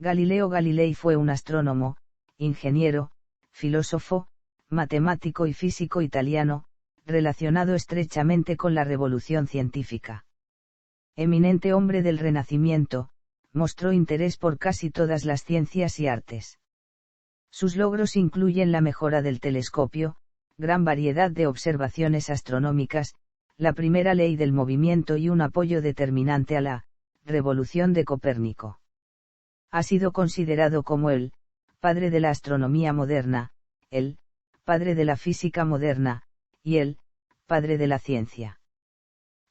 Galileo Galilei fue un astrónomo, ingeniero, filósofo, matemático y físico italiano, relacionado estrechamente con la revolución científica. Eminente hombre del Renacimiento, mostró interés por casi todas las ciencias y artes. Sus logros incluyen la mejora del telescopio, gran variedad de observaciones astronómicas, la primera ley del movimiento y un apoyo determinante a la revolución de Copérnico. Ha sido considerado como el padre de la astronomía moderna, el padre de la física moderna, y el padre de la ciencia.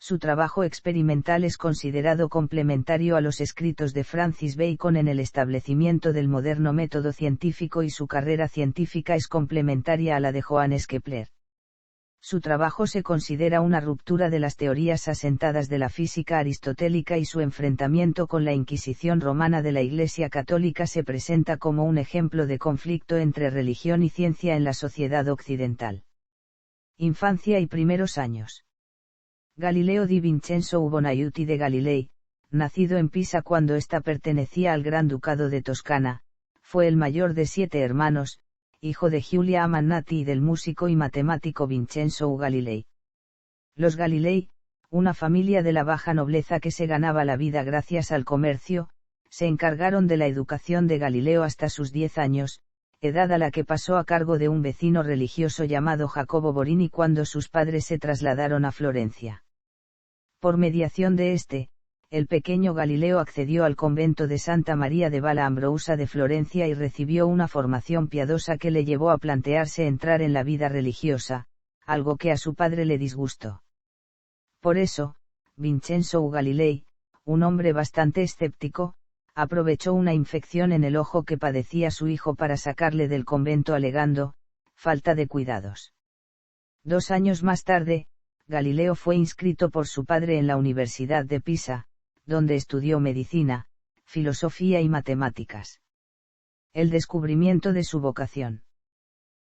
Su trabajo experimental es considerado complementario a los escritos de Francis Bacon en el establecimiento del moderno método científico y su carrera científica es complementaria a la de Johannes Kepler. Su trabajo se considera una ruptura de las teorías asentadas de la física aristotélica y su enfrentamiento con la Inquisición romana de la Iglesia Católica se presenta como un ejemplo de conflicto entre religión y ciencia en la sociedad occidental. Infancia y primeros años. Galileo di Vincenzo Ubonajuti de Galilei, nacido en Pisa cuando ésta pertenecía al Gran Ducado de Toscana, fue el mayor de 7 hermanos, hijo de Giulia Amannati y del músico y matemático Vincenzo U. Galilei. Los Galilei, una familia de la baja nobleza que se ganaba la vida gracias al comercio, se encargaron de la educación de Galileo hasta sus 10 años, edad a la que pasó a cargo de un vecino religioso llamado Jacobo Borini cuando sus padres se trasladaron a Florencia. Por mediación de este, el pequeño Galileo accedió al convento de Santa María de Vala Ambrousa de Florencia y recibió una formación piadosa que le llevó a plantearse entrar en la vida religiosa, algo que a su padre le disgustó. Por eso, Vincenzo U. Galilei, un hombre bastante escéptico, aprovechó una infección en el ojo que padecía su hijo para sacarle del convento alegando falta de cuidados. 2 años más tarde, Galileo fue inscrito por su padre en la Universidad de Pisa, donde estudió medicina, filosofía y matemáticas. El descubrimiento de su vocación.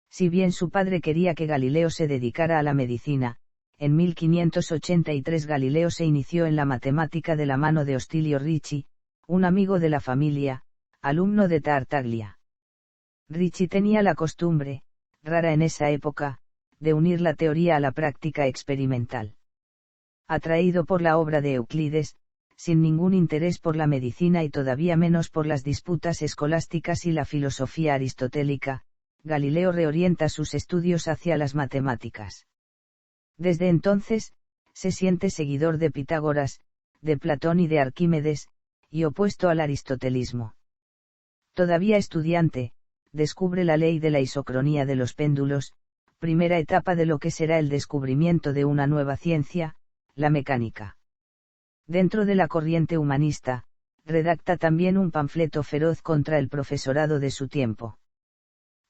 Si bien su padre quería que Galileo se dedicara a la medicina, en 1583 Galileo se inició en la matemática de la mano de Ostilio Ricci, un amigo de la familia, alumno de Tartaglia. Ricci tenía la costumbre, rara en esa época, de unir la teoría a la práctica experimental. Atraído por la obra de Euclides, sin ningún interés por la medicina y todavía menos por las disputas escolásticas y la filosofía aristotélica, Galileo reorienta sus estudios hacia las matemáticas. Desde entonces, se siente seguidor de Pitágoras, de Platón y de Arquímedes, y opuesto al aristotelismo. Todavía estudiante, descubre la ley de la isocronía de los péndulos, primera etapa de lo que será el descubrimiento de una nueva ciencia, la mecánica. Dentro de la corriente humanista, redacta también un panfleto feroz contra el profesorado de su tiempo.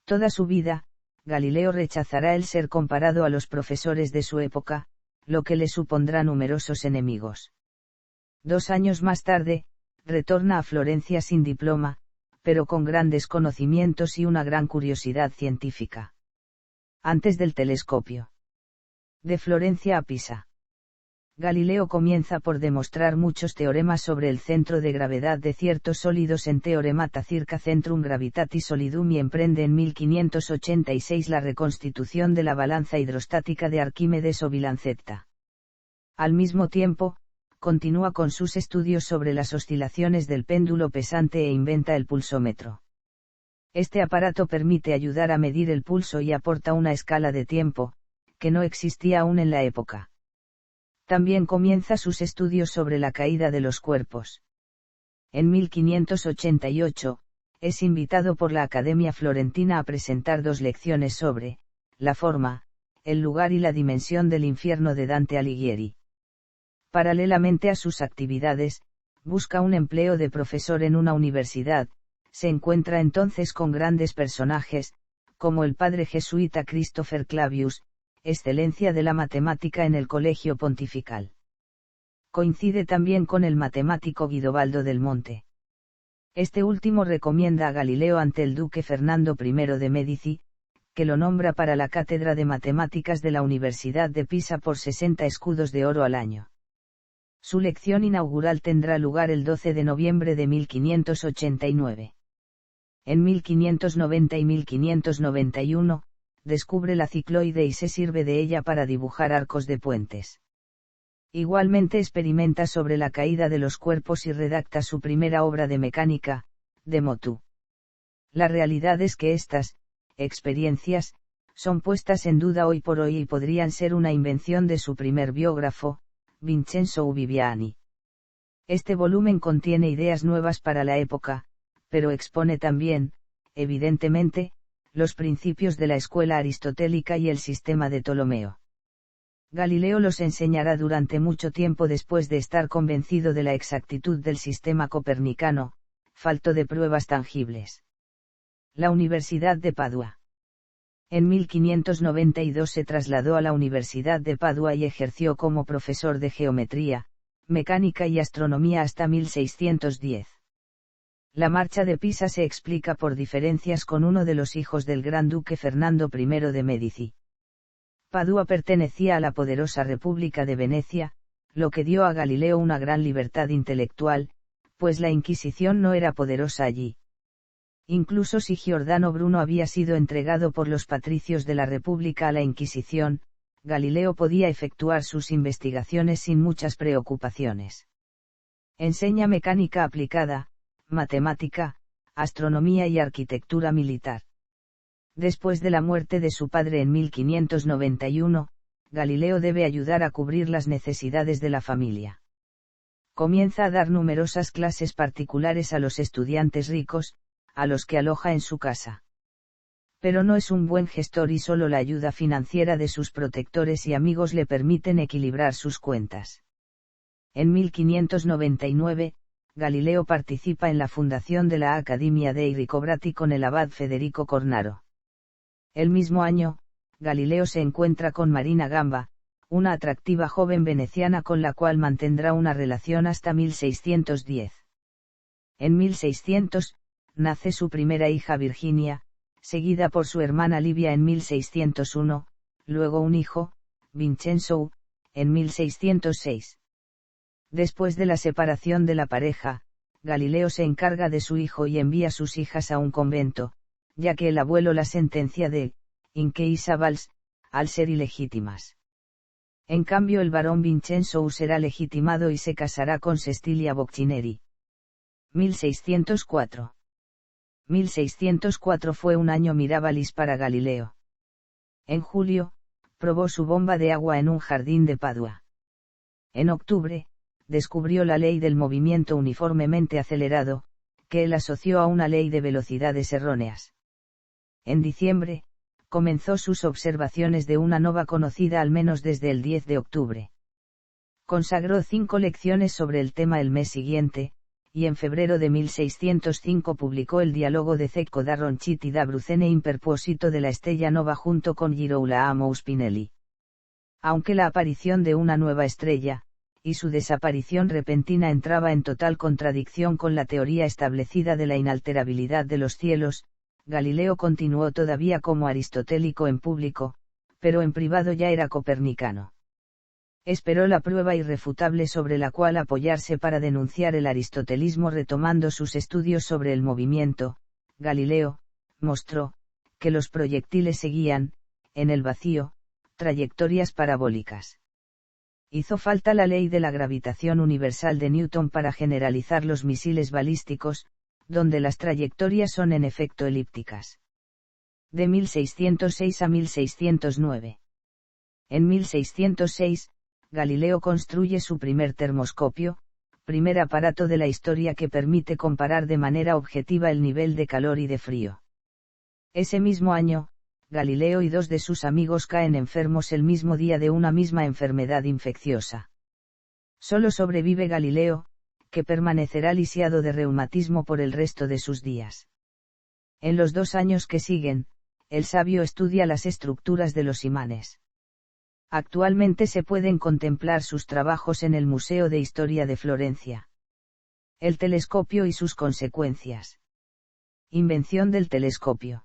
Toda su vida, Galileo rechazará el ser comparado a los profesores de su época, lo que le supondrá numerosos enemigos. 2 años más tarde, retorna a Florencia sin diploma, pero con grandes conocimientos y una gran curiosidad científica. Antes del telescopio. De Florencia a Pisa. Galileo comienza por demostrar muchos teoremas sobre el centro de gravedad de ciertos sólidos en Theoremata circa centrum gravitatis solidum y emprende en 1586 la reconstitución de la balanza hidrostática de Arquímedes o bilancetta. Al mismo tiempo, continúa con sus estudios sobre las oscilaciones del péndulo pesante e inventa el pulsómetro. Este aparato permite ayudar a medir el pulso y aporta una escala de tiempo, que no existía aún en la época. También comienza sus estudios sobre la caída de los cuerpos. En 1588, es invitado por la Academia Florentina a presentar 2 lecciones sobre la forma, el lugar y la dimensión del infierno de Dante Alighieri. Paralelamente a sus actividades, busca un empleo de profesor en una universidad. Se encuentra entonces con grandes personajes, como el padre jesuita Christopher Clavius, excelencia de la matemática en el Colegio Pontifical. Coincide también con el matemático Guidobaldo del Monte. Este último recomienda a Galileo ante el duque Fernando I de Médici, que lo nombra para la cátedra de matemáticas de la Universidad de Pisa por 60 escudos de oro al año. Su lección inaugural tendrá lugar el 12 de noviembre de 1589. En 1590 y 1591, descubre la cicloide y se sirve de ella para dibujar arcos de puentes. Igualmente experimenta sobre la caída de los cuerpos y redacta su primera obra de mecánica, De motu. La realidad es que estas experiencias son puestas en duda hoy por hoy y podrían ser una invención de su primer biógrafo, Vincenzo Viviani. Este volumen contiene ideas nuevas para la época, pero expone también, evidentemente, los principios de la escuela aristotélica y el sistema de Ptolomeo. Galileo los enseñará durante mucho tiempo después de estar convencido de la exactitud del sistema copernicano, falto de pruebas tangibles. La Universidad de Padua. En 1592 se trasladó a la Universidad de Padua y ejerció como profesor de geometría, mecánica y astronomía hasta 1610. La marcha de Pisa se explica por diferencias con uno de los hijos del gran duque Fernando I de Medici. Padua pertenecía a la poderosa República de Venecia, lo que dio a Galileo una gran libertad intelectual, pues la Inquisición no era poderosa allí. Incluso si Giordano Bruno había sido entregado por los patricios de la República a la Inquisición, Galileo podía efectuar sus investigaciones sin muchas preocupaciones. Enseña mecánica aplicada, matemática, astronomía y arquitectura militar. Después de la muerte de su padre en 1591, Galileo debe ayudar a cubrir las necesidades de la familia. Comienza a dar numerosas clases particulares a los estudiantes ricos, a los que aloja en su casa. Pero no es un buen gestor y solo la ayuda financiera de sus protectores y amigos le permiten equilibrar sus cuentas. En 1599, Galileo participa en la fundación de la Accademia dei Ricobrati con el abad Federico Cornaro. El mismo año, Galileo se encuentra con Marina Gamba, una atractiva joven veneciana con la cual mantendrá una relación hasta 1610. En 1600, nace su primera hija Virginia, seguida por su hermana Livia en 1601, luego un hijo, Vincenzo, en 1606. Después de la separación de la pareja, Galileo se encarga de su hijo y envía sus hijas a un convento, ya que el abuelo las sentencia de inqueisa vals, al ser ilegítimas. En cambio el varón Vincenzo será legitimado y se casará con Cestilia Boccineri. 1604. 1604 fue un año mirabilis para Galileo. En julio, probó su bomba de agua en un jardín de Padua. En octubre, descubrió la ley del movimiento uniformemente acelerado, que él asoció a una ley de velocidades erróneas. En diciembre, comenzó sus observaciones de una nova conocida al menos desde el 10 de octubre. Consagró 5 lecciones sobre el tema el mes siguiente, y en febrero de 1605 publicó el diálogo de Zecco da Ronciti da Brucene in proposito de la Stella Nova junto con Girolamo Spinelli. Aunque la aparición de una nueva estrella, y su desaparición repentina entraba en total contradicción con la teoría establecida de la inalterabilidad de los cielos, Galileo continuó todavía como aristotélico en público, pero en privado ya era copernicano. Esperó la prueba irrefutable sobre la cual apoyarse para denunciar el aristotelismo retomando sus estudios sobre el movimiento. Galileo mostró que los proyectiles seguían, en el vacío, trayectorias parabólicas. Hizo falta la ley de la gravitación universal de Newton para generalizar los misiles balísticos, donde las trayectorias son en efecto elípticas. De 1606 a 1609. En 1606, Galileo construye su primer termoscopio, primer aparato de la historia que permite comparar de manera objetiva el nivel de calor y de frío. Ese mismo año, Galileo y 2 de sus amigos caen enfermos el mismo día de una misma enfermedad infecciosa. Solo sobrevive Galileo, que permanecerá lisiado de reumatismo por el resto de sus días. En los 2 años que siguen, el sabio estudia las estructuras de los imanes. Actualmente se pueden contemplar sus trabajos en el Museo de Historia de Florencia. El telescopio y sus consecuencias. Invención del telescopio.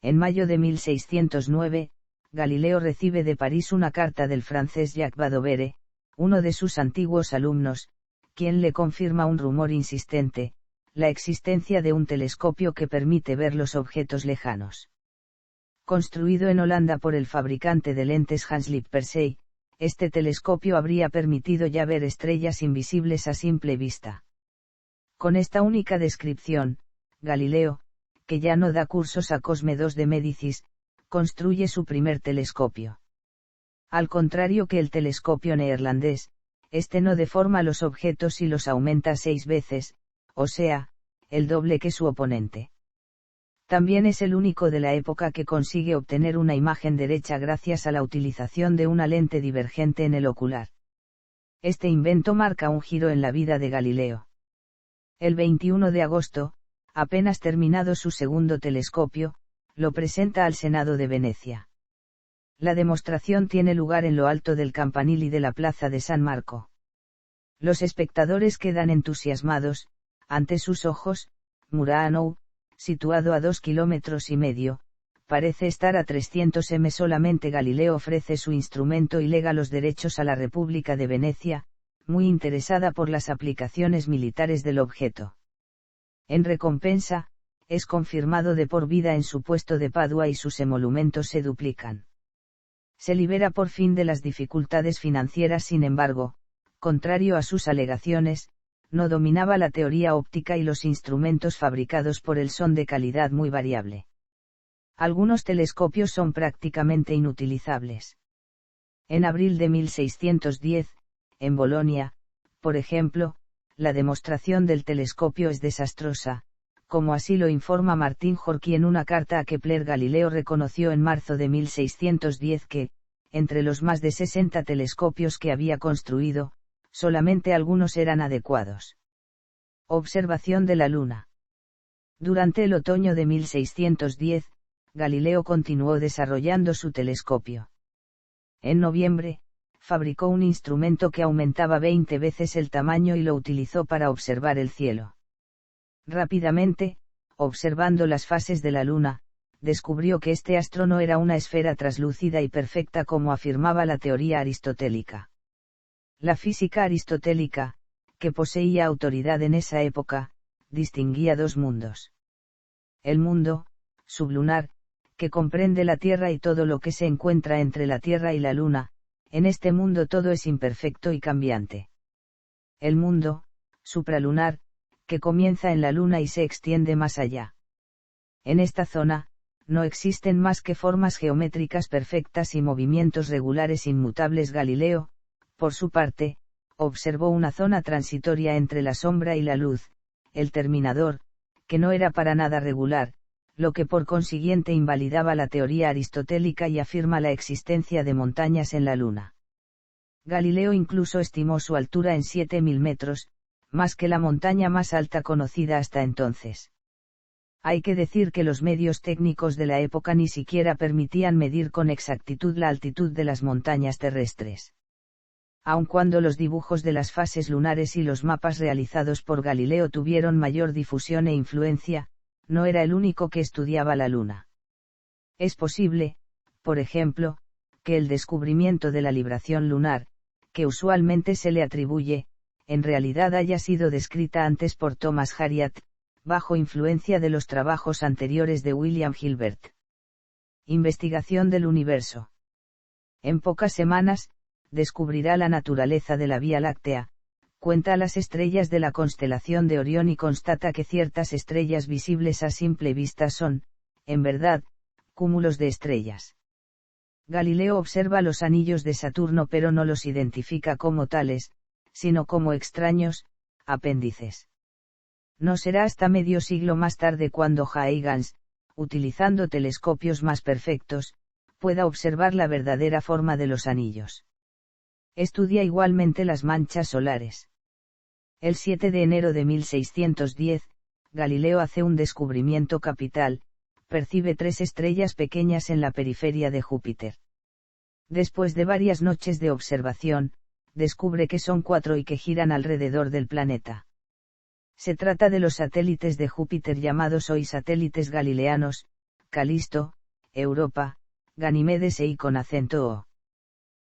En mayo de 1609, Galileo recibe de París una carta del francés Jacques Badovere, uno de sus antiguos alumnos, quien le confirma un rumor insistente, la existencia de un telescopio que permite ver los objetos lejanos. Construido en Holanda por el fabricante de lentes Hans Lippershey, este telescopio habría permitido ya ver estrellas invisibles a simple vista. Con esta única descripción, Galileo, que ya no da cursos a Cosme II de Médicis, construye su primer telescopio. Al contrario que el telescopio neerlandés, este no deforma los objetos y los aumenta 6 veces, o sea, el doble que su oponente. También es el único de la época que consigue obtener una imagen derecha gracias a la utilización de una lente divergente en el ocular. Este invento marca un giro en la vida de Galileo. El 21 de agosto, apenas terminado su segundo telescopio, lo presenta al Senado de Venecia. La demostración tiene lugar en lo alto del campanil de la plaza de San Marco. Los espectadores quedan entusiasmados. Ante sus ojos, Murano, situado a 2,5 kilómetros, parece estar a 300 m. Solamente Galileo ofrece su instrumento y lega los derechos a la República de Venecia, muy interesada por las aplicaciones militares del objeto. En recompensa, es confirmado de por vida en su puesto de Padua y sus emolumentos se duplican. Se libera por fin de las dificultades financieras. Sin embargo, contrario a sus alegaciones, no dominaba la teoría óptica y los instrumentos fabricados por él son de calidad muy variable. Algunos telescopios son prácticamente inutilizables. En abril de 1610, en Bolonia, por ejemplo, la demostración del telescopio es desastrosa, como así lo informa Martín Horky en una carta a Kepler. Galileo reconoció en marzo de 1610 que, entre los más de 60 telescopios que había construido, solamente algunos eran adecuados. Observación de la Luna. Durante el otoño de 1610, Galileo continuó desarrollando su telescopio. En noviembre, fabricó un instrumento que aumentaba 20 veces el tamaño y lo utilizó para observar el cielo. Rápidamente, observando las fases de la Luna, descubrió que este astro no era una esfera traslúcida y perfecta como afirmaba la teoría aristotélica. La física aristotélica, que poseía autoridad en esa época, distinguía dos mundos. El mundo sublunar, que comprende la Tierra y todo lo que se encuentra entre la Tierra y la Luna. En este mundo todo es imperfecto y cambiante. El mundo supralunar, que comienza en la Luna y se extiende más allá. En esta zona, no existen más que formas geométricas perfectas y movimientos regulares inmutables. Galileo, por su parte, observó una zona transitoria entre la sombra y la luz, el terminador, que no era para nada regular, lo que por consiguiente invalidaba la teoría aristotélica y afirma la existencia de montañas en la Luna. Galileo incluso estimó su altura en 7.000 metros, más que la montaña más alta conocida hasta entonces. Hay que decir que los medios técnicos de la época ni siquiera permitían medir con exactitud la altitud de las montañas terrestres. Aun cuando los dibujos de las fases lunares y los mapas realizados por Galileo tuvieron mayor difusión e influencia, no era el único que estudiaba la Luna. Es posible, por ejemplo, que el descubrimiento de la libración lunar, que usualmente se le atribuye, en realidad haya sido descrita antes por Thomas Harriot, bajo influencia de los trabajos anteriores de William Gilbert. Investigación del universo. En pocas semanas, descubrirá la naturaleza de la Vía Láctea, cuenta las estrellas de la constelación de Orión y constata que ciertas estrellas visibles a simple vista son, en verdad, cúmulos de estrellas. Galileo observa los anillos de Saturno pero no los identifica como tales, sino como extraños apéndices. No será hasta medio siglo más tarde cuando Huygens, utilizando telescopios más perfectos, pueda observar la verdadera forma de los anillos. Estudia igualmente las manchas solares. El 7 de enero de 1610, Galileo hace un descubrimiento capital, percibe 3 estrellas pequeñas en la periferia de Júpiter. Después de varias noches de observación, descubre que son 4 y que giran alrededor del planeta. Se trata de los satélites de Júpiter llamados hoy satélites galileanos, Calisto, Europa, Ganímedes e I con acento O.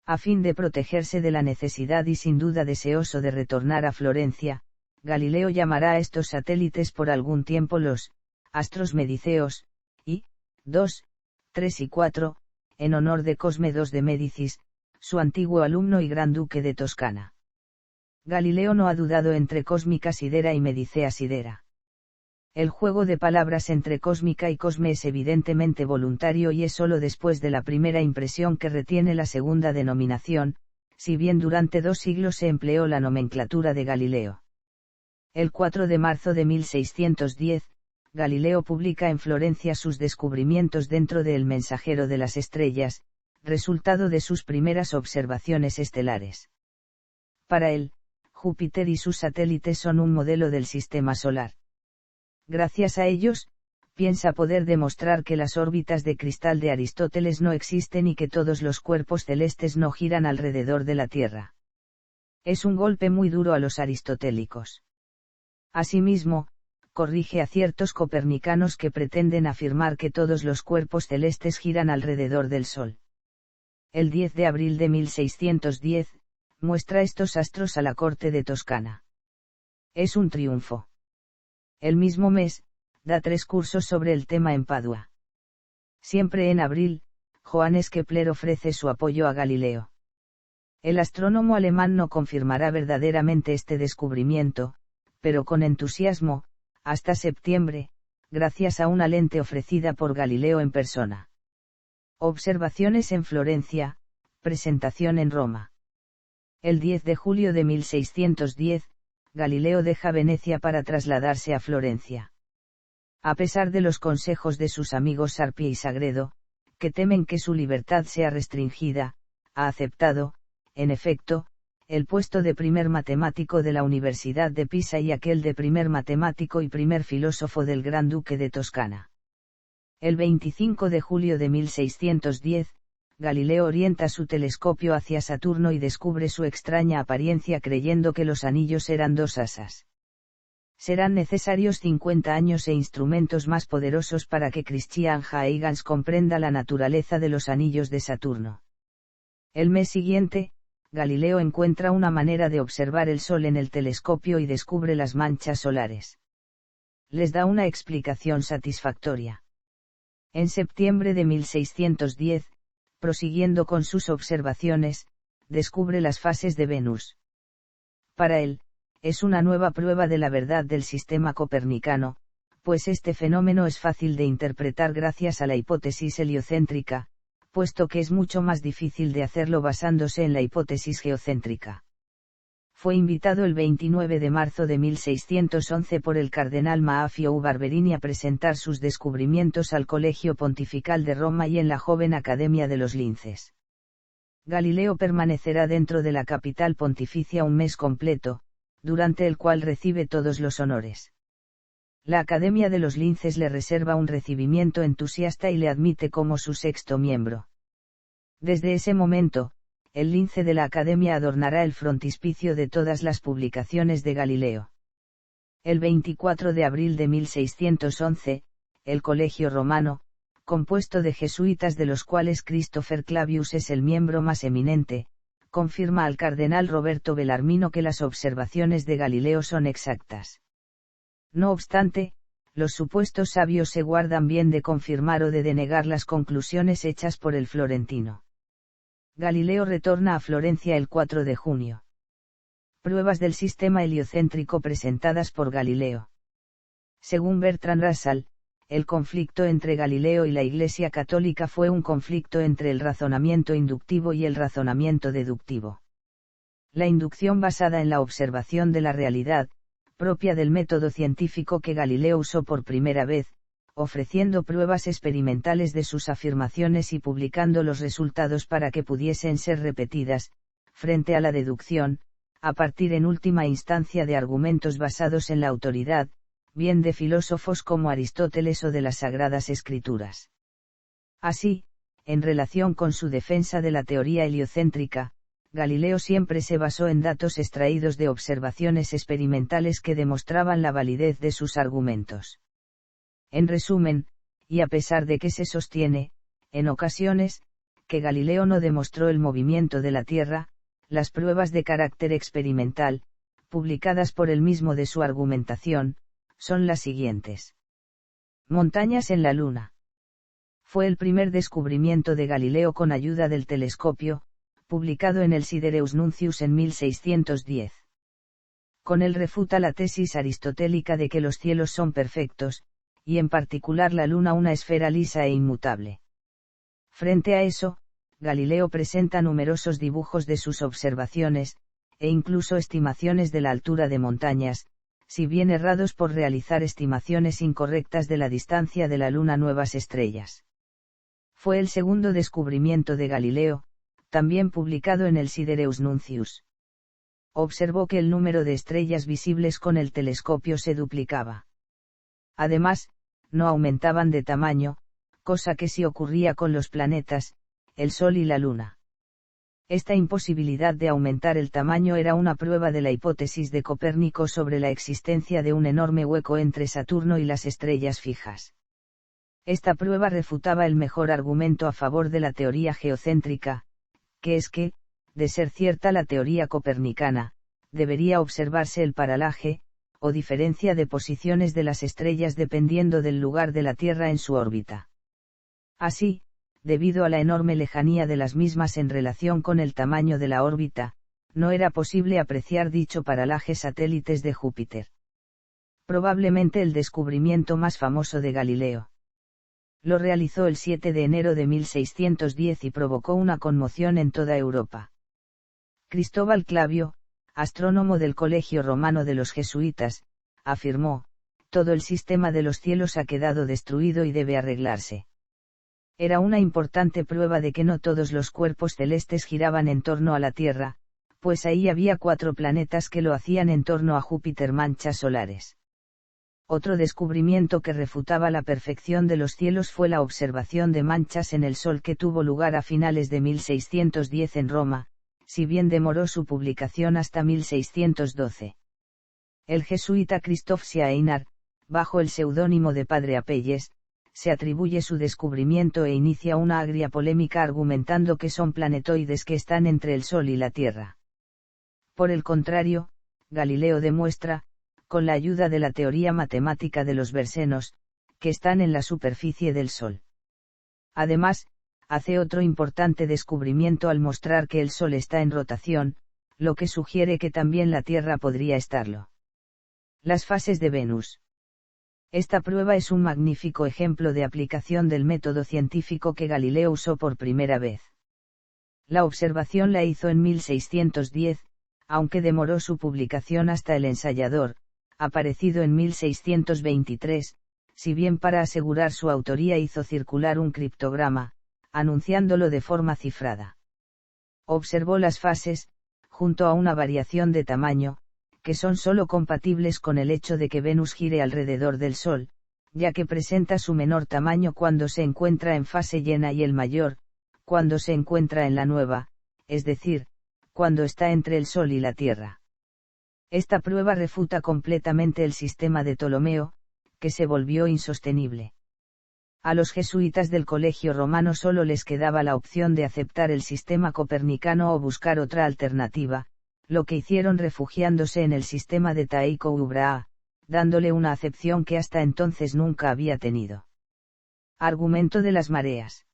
A fin de protegerse de la necesidad y sin duda deseoso de retornar a Florencia, Galileo llamará a estos satélites por algún tiempo los astros mediceos, y 2, 3 y 4, en honor de Cosme II de Médicis, su antiguo alumno y gran duque de Toscana. Galileo no ha dudado entre cósmica sidera y medicea sidera. El juego de palabras entre cósmica y Cosme es evidentemente voluntario y es sólo después de la primera impresión que retiene la segunda denominación, si bien durante 2 siglos se empleó la nomenclatura de Galileo. El 4 de marzo de 1610, Galileo publica en Florencia sus descubrimientos dentro de El Mensajero de las Estrellas, resultado de sus primeras observaciones estelares. Para él, Júpiter y sus satélites son un modelo del sistema solar. Gracias a ellos, piensa poder demostrar que las órbitas de cristal de Aristóteles no existen y que todos los cuerpos celestes no giran alrededor de la Tierra. Es un golpe muy duro a los aristotélicos. Asimismo, corrige a ciertos copernicanos que pretenden afirmar que todos los cuerpos celestes giran alrededor del Sol. El 10 de abril de 1610, muestra estos astros a la corte de Toscana. Es un triunfo. El mismo mes, da 3 cursos sobre el tema en Padua. Siempre en abril, Johannes Kepler ofrece su apoyo a Galileo. El astrónomo alemán no confirmará verdaderamente este descubrimiento, pero con entusiasmo, hasta septiembre, gracias a una lente ofrecida por Galileo en persona. Observaciones en Florencia, presentación en Roma. El 10 de julio de 1610, Galileo deja Venecia para trasladarse a Florencia. A pesar de los consejos de sus amigos Sarpi y Sagredo, que temen que su libertad sea restringida, ha aceptado, en efecto, el puesto de primer matemático de la Universidad de Pisa y aquel de primer matemático y primer filósofo del Gran Duque de Toscana. El 25 de julio de 1610, Galileo orienta su telescopio hacia Saturno y descubre su extraña apariencia creyendo que los anillos eran 2 asas. Serán necesarios 50 años e instrumentos más poderosos para que Christian Huygens comprenda la naturaleza de los anillos de Saturno. El mes siguiente, Galileo encuentra una manera de observar el Sol en el telescopio y descubre las manchas solares. Les da una explicación satisfactoria. En septiembre de 1610, prosiguiendo con sus observaciones, descubre las fases de Venus. Para él, es una nueva prueba de la verdad del sistema copernicano, pues este fenómeno es fácil de interpretar gracias a la hipótesis heliocéntrica, puesto que es mucho más difícil de hacerlo basándose en la hipótesis geocéntrica. Fue invitado el 29 de marzo de 1611 por el cardenal Maafio Barberini a presentar sus descubrimientos al Colegio Pontifical de Roma y en la joven Academia de los Linces. Galileo permanecerá dentro de la capital pontificia un mes completo, durante el cual recibe todos los honores. La Academia de los Linces le reserva un recibimiento entusiasta y le admite como su 6º miembro. Desde ese momento, el lince de la Academia adornará el frontispicio de todas las publicaciones de Galileo. El 24 de abril de 1611, el Colegio Romano, compuesto de jesuitas de los cuales Christopher Clavius es el miembro más eminente, confirma al cardenal Roberto Bellarmino que las observaciones de Galileo son exactas. No obstante, los supuestos sabios se guardan bien de confirmar o de denegar las conclusiones hechas por el florentino. Galileo retorna a Florencia el 4 de junio. Pruebas del sistema heliocéntrico presentadas por Galileo. Según Bertrand Russell, el conflicto entre Galileo y la Iglesia Católica fue un conflicto entre el razonamiento inductivo y el razonamiento deductivo. La inducción basada en la observación de la realidad, propia del método científico que Galileo usó por primera vez, ofreciendo pruebas experimentales de sus afirmaciones y publicando los resultados para que pudiesen ser repetidas, frente a la deducción, a partir en última instancia de argumentos basados en la autoridad, bien de filósofos como Aristóteles o de las Sagradas Escrituras. Así, en relación con su defensa de la teoría heliocéntrica, Galileo siempre se basó en datos extraídos de observaciones experimentales que demostraban la validez de sus argumentos. En resumen, y a pesar de que se sostiene, en ocasiones, que Galileo no demostró el movimiento de la Tierra. Las pruebas de carácter experimental, publicadas por él mismo de su argumentación, son las siguientes. Montañas en la Luna. Fue el primer descubrimiento de Galileo con ayuda del telescopio, publicado en el Sidereus Nuncius en 1610. Con él refuta la tesis aristotélica de que los cielos son perfectos, y en particular la Luna una esfera lisa e inmutable. Frente a eso, Galileo presenta numerosos dibujos de sus observaciones, e incluso estimaciones de la altura de montañas, si bien errados por realizar estimaciones incorrectas de la distancia de la Luna a nuevas estrellas. Fue el segundo descubrimiento de Galileo, también publicado en el Sidereus Nuncius. Observó que el número de estrellas visibles con el telescopio se duplicaba. Además, no aumentaban de tamaño, cosa que sí ocurría con los planetas, el Sol y la Luna. Esta imposibilidad de aumentar el tamaño era una prueba de la hipótesis de Copérnico sobre la existencia de un enorme hueco entre Saturno y las estrellas fijas. Esta prueba refutaba el mejor argumento a favor de la teoría geocéntrica, que es que, de ser cierta la teoría copernicana, debería observarse el paralaje, o diferencia de posiciones de las estrellas dependiendo del lugar de la Tierra en su órbita. Así, debido a la enorme lejanía de las mismas en relación con el tamaño de la órbita, no era posible apreciar dicho paralaje satélites de Júpiter. Probablemente el descubrimiento más famoso de Galileo. Lo realizó el 7 de enero de 1610 y provocó una conmoción en toda Europa. Cristóbal Clavio, astrónomo del Colegio Romano de los Jesuitas, afirmó: todo el sistema de los cielos ha quedado destruido y debe arreglarse. Era una importante prueba de que no todos los cuerpos celestes giraban en torno a la Tierra, pues ahí había 4 planetas que lo hacían en torno a Júpiter, manchas solares. Otro descubrimiento que refutaba la perfección de los cielos fue la observación de manchas en el Sol que tuvo lugar a finales de 1610 en Roma, si bien demoró su publicación hasta 1612. El jesuita Christophe Siainer, bajo el seudónimo de Padre Apelles, se atribuye su descubrimiento e inicia una agria polémica argumentando que son planetoides que están entre el Sol y la Tierra. Por el contrario, Galileo demuestra, con la ayuda de la teoría matemática de los bersenos, que están en la superficie del Sol. Además, hace otro importante descubrimiento al mostrar que el Sol está en rotación, lo que sugiere que también la Tierra podría estarlo. Las fases de Venus. Esta prueba es un magnífico ejemplo de aplicación del método científico que Galileo usó por primera vez. La observación la hizo en 1610, aunque demoró su publicación hasta El Ensayador, aparecido en 1623, si bien para asegurar su autoría hizo circular un criptograma, anunciándolo de forma cifrada. Observó las fases, junto a una variación de tamaño, que son sólo compatibles con el hecho de que Venus gire alrededor del Sol, ya que presenta su menor tamaño cuando se encuentra en fase llena y el mayor, cuando se encuentra en la nueva, es decir, cuando está entre el Sol y la Tierra. Esta prueba refuta completamente el sistema de Ptolomeo, que se volvió insostenible. A los jesuitas del Colegio Romano solo les quedaba la opción de aceptar el sistema copernicano o buscar otra alternativa, lo que hicieron refugiándose en el sistema de Tycho Brahe, dándole una acepción que hasta entonces nunca había tenido. Argumento de las mareas.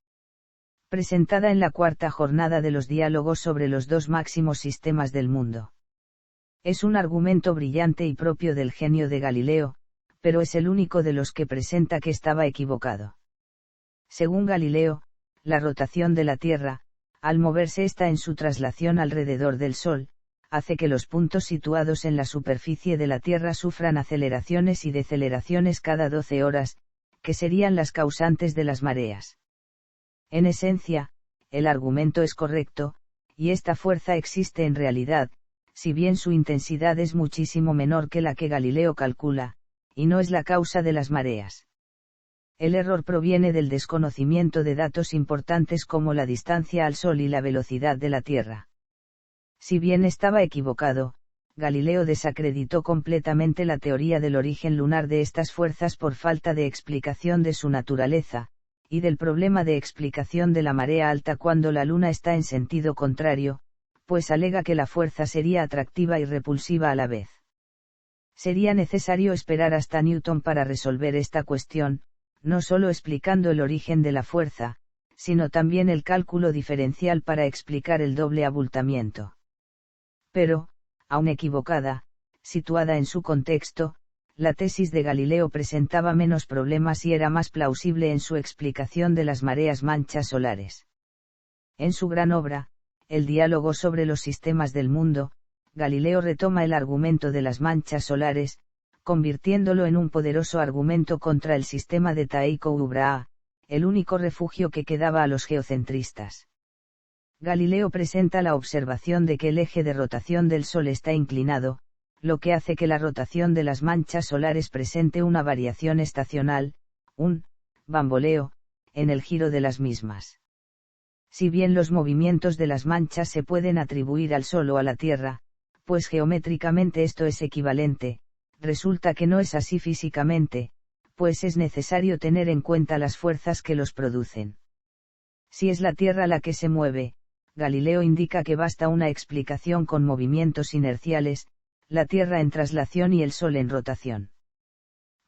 Presentada en la 4ª jornada de los diálogos sobre los 2 máximos sistemas del mundo. Es un argumento brillante y propio del genio de Galileo, pero es el único de los que presenta que estaba equivocado. Según Galileo, la rotación de la Tierra, al moverse esta en su traslación alrededor del Sol, hace que los puntos situados en la superficie de la Tierra sufran aceleraciones y deceleraciones cada 12 horas, que serían las causantes de las mareas. En esencia, el argumento es correcto, y esta fuerza existe en realidad, si bien su intensidad es muchísimo menor que la que Galileo calcula, y no es la causa de las mareas. El error proviene del desconocimiento de datos importantes como la distancia al Sol y la velocidad de la Tierra. Si bien estaba equivocado, Galileo desacreditó completamente la teoría del origen lunar de estas fuerzas por falta de explicación de su naturaleza, y del problema de explicación de la marea alta cuando la Luna está en sentido contrario, pues alega que la fuerza sería atractiva y repulsiva a la vez. Sería necesario esperar hasta Newton para resolver esta cuestión, no solo explicando el origen de la fuerza, sino también el cálculo diferencial para explicar el doble abultamiento. Pero, aun equivocada, situada en su contexto, la tesis de Galileo presentaba menos problemas y era más plausible en su explicación de las mareas manchas solares. En su gran obra, El diálogo sobre los sistemas del mundo, Galileo retoma el argumento de las manchas solares, convirtiéndolo en un poderoso argumento contra el sistema de Tycho-Brahe, el único refugio que quedaba a los geocentristas. Galileo presenta la observación de que el eje de rotación del Sol está inclinado, lo que hace que la rotación de las manchas solares presente una variación estacional, un bamboleo, en el giro de las mismas. Si bien los movimientos de las manchas se pueden atribuir al Sol o a la Tierra, pues geométricamente esto es equivalente, resulta que no es así físicamente, pues es necesario tener en cuenta las fuerzas que los producen. Si es la Tierra la que se mueve, Galileo indica que basta una explicación con movimientos inerciales, la Tierra en traslación y el Sol en rotación.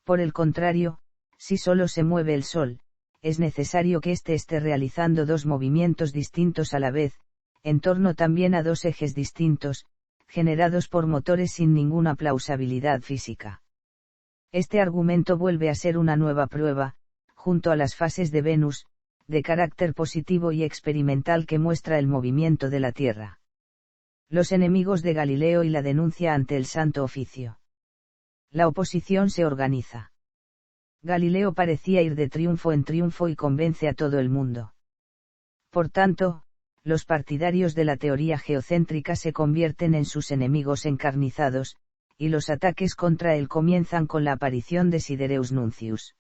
Por el contrario, si solo se mueve el Sol, es necesario que éste esté realizando dos movimientos distintos a la vez, en torno también a dos ejes distintos, generados por motores sin ninguna plausibilidad física. Este argumento vuelve a ser una nueva prueba, junto a las fases de Venus, de carácter positivo y experimental que muestra el movimiento de la Tierra. Los enemigos de Galileo y la denuncia ante el Santo Oficio. La oposición se organiza. Galileo parecía ir de triunfo en triunfo y convence a todo el mundo. Por tanto, los partidarios de la teoría geocéntrica se convierten en sus enemigos encarnizados, y los ataques contra él comienzan con la aparición de Sidereus Nuncius.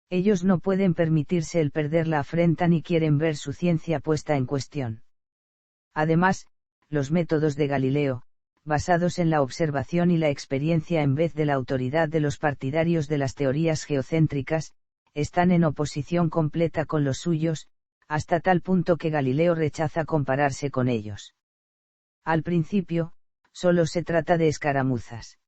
Ellos no pueden permitirse el perder la afrenta ni quieren ver su ciencia puesta en cuestión. Además, los métodos de Galileo, basados en la observación y la experiencia en vez de la autoridad de los partidarios de las teorías geocéntricas, están en oposición completa con los suyos, hasta tal punto que Galileo rechaza compararse con ellos. Al principio, solo se trata de escaramuzas.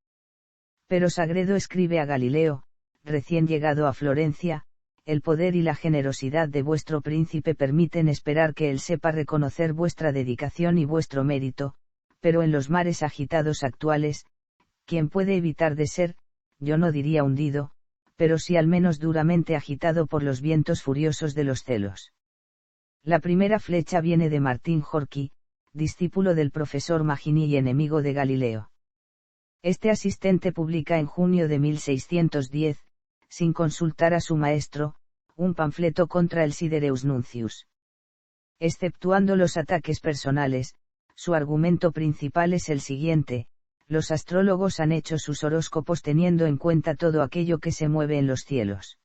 Pero Sagredo escribe a Galileo, recién llegado a Florencia, el poder y la generosidad de vuestro príncipe permiten esperar que él sepa reconocer vuestra dedicación y vuestro mérito, pero en los mares agitados actuales, ¿quién puede evitar de ser, yo no diría hundido, pero sí al menos duramente agitado por los vientos furiosos de los celos? La primera flecha viene de Martín Horky, discípulo del profesor Magini y enemigo de Galileo. Este asistente publica en junio de 1610, sin consultar a su maestro, un panfleto contra el Sidereus Nuncius. Exceptuando los ataques personales, su argumento principal es el siguiente: los astrólogos han hecho sus horóscopos teniendo en cuenta todo aquello que se mueve en los cielos.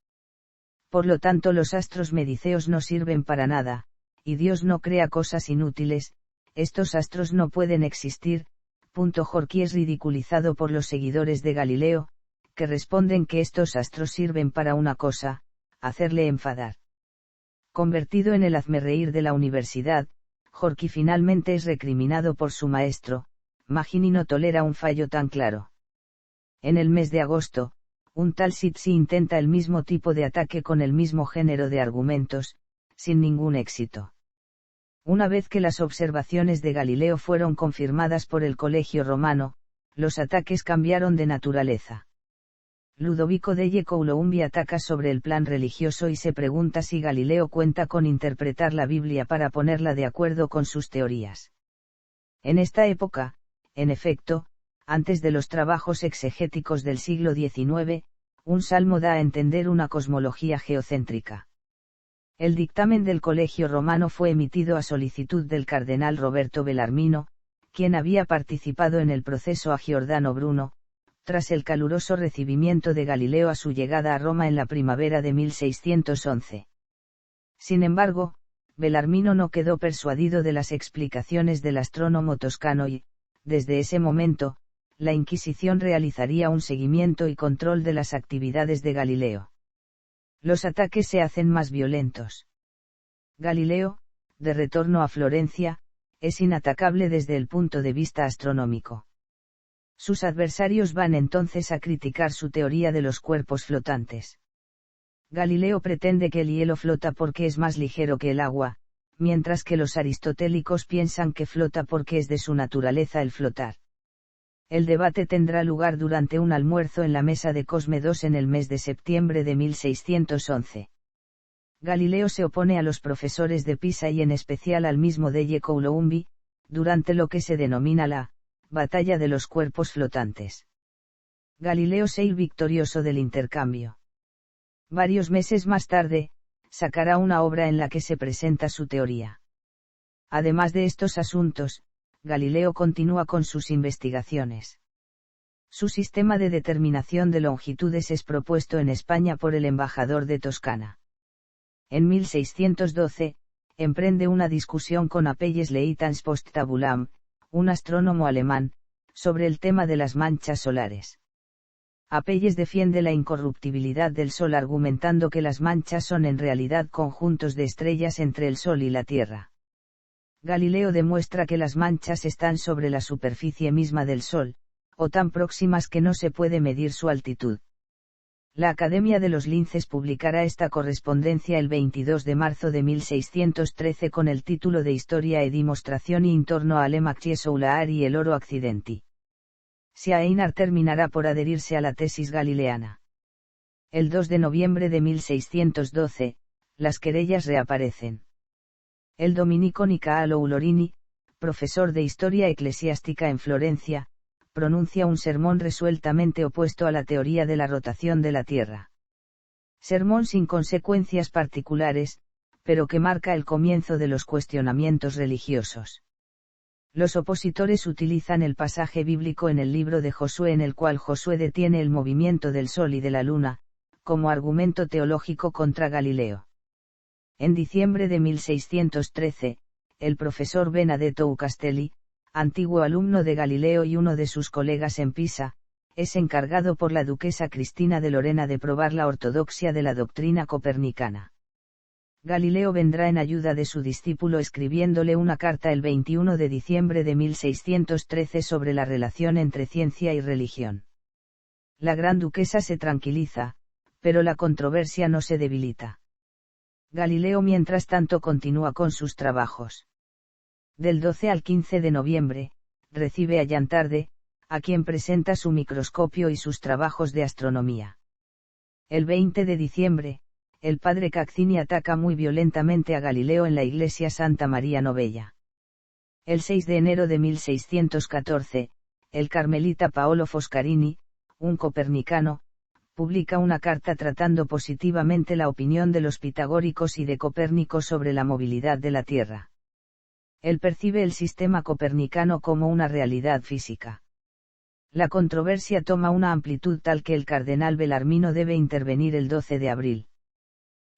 Por lo tanto, los astros mediceos no sirven para nada, y Dios no crea cosas inútiles, estos astros no pueden existir. Horky es ridiculizado por los seguidores de Galileo, que responden que estos astros sirven para una cosa: hacerle enfadar. Convertido en el hazmerreír de la universidad, Horky finalmente es recriminado por su maestro. Magini no tolera un fallo tan claro. En el mes de agosto, un tal Sitsi intenta el mismo tipo de ataque con el mismo género de argumentos, sin ningún éxito. Una vez que las observaciones de Galileo fueron confirmadas por el Colegio Romano, los ataques cambiaron de naturaleza. Ludovico delle Coulombi ataca sobre el plan religioso y se pregunta si Galileo cuenta con interpretar la Biblia para ponerla de acuerdo con sus teorías. En esta época, en efecto, antes de los trabajos exegéticos del siglo XIX, un salmo da a entender una cosmología geocéntrica. El dictamen del Colegio Romano fue emitido a solicitud del cardenal Roberto Bellarmino, quien había participado en el proceso a Giordano Bruno, tras el caluroso recibimiento de Galileo a su llegada a Roma en la primavera de 1611. Sin embargo, Bellarmino no quedó persuadido de las explicaciones del astrónomo toscano y, desde ese momento, la Inquisición realizaría un seguimiento y control de las actividades de Galileo. Los ataques se hacen más violentos. Galileo, de retorno a Florencia, es inatacable desde el punto de vista astronómico. Sus adversarios van entonces a criticar su teoría de los cuerpos flotantes. Galileo pretende que el hielo flota porque es más ligero que el agua, mientras que los aristotélicos piensan que flota porque es de su naturaleza el flotar. El debate tendrá lugar durante un almuerzo en la mesa de Cosme II en el mes de septiembre de 1611. Galileo se opone a los profesores de Pisa y en especial al mismo Delle Coulombi, durante lo que se denomina la batalla de los cuerpos flotantes. Galileo sale victorioso del intercambio. Varios meses más tarde, sacará una obra en la que se presenta su teoría. Además de estos asuntos, Galileo continúa con sus investigaciones. Su sistema de determinación de longitudes es propuesto en España por el embajador de Toscana. En 1612, emprende una discusión con Apelles Leitans post tabulam, un astrónomo alemán, sobre el tema de las manchas solares. Apelles defiende la incorruptibilidad del Sol argumentando que las manchas son en realidad conjuntos de estrellas entre el Sol y la Tierra. Galileo demuestra que las manchas están sobre la superficie misma del Sol, o tan próximas que no se puede medir su altitud. La Academia de los Linces publicará esta correspondencia el 22 de marzo de 1613 con el título de Historia e dimostrazioni intorno alle macchie solari y el oro accidenti. Einar terminará por adherirse a la tesis galileana. El 2 de noviembre de 1612, las querellas reaparecen. El dominico Niccolò Ulorini, profesor de historia eclesiástica en Florencia, pronuncia un sermón resueltamente opuesto a la teoría de la rotación de la Tierra. Sermón sin consecuencias particulares, pero que marca el comienzo de los cuestionamientos religiosos. Los opositores utilizan el pasaje bíblico en el libro de Josué en el cual Josué detiene el movimiento del Sol y de la Luna, como argumento teológico contra Galileo. En diciembre de 1613, el profesor Benedetto Castelli, antiguo alumno de Galileo y uno de sus colegas en Pisa, es encargado por la duquesa Cristina de Lorena de probar la ortodoxia de la doctrina copernicana. Galileo vendrá en ayuda de su discípulo escribiéndole una carta el 21 de diciembre de 1613 sobre la relación entre ciencia y religión. La gran duquesa se tranquiliza, pero la controversia no se debilita. Galileo mientras tanto continúa con sus trabajos. Del 12 al 15 de noviembre, recibe a Yantarde, a quien presenta su microscopio y sus trabajos de astronomía. El 20 de diciembre, el padre Caccini ataca muy violentamente a Galileo en la iglesia Santa María Novella. El 6 de enero de 1614, el carmelita Paolo Foscarini, un copernicano, publica una carta tratando positivamente la opinión de los pitagóricos y de Copérnico sobre la movilidad de la Tierra. Él percibe el sistema copernicano como una realidad física. La controversia toma una amplitud tal que el cardenal Bellarmino debe intervenir el 12 de abril.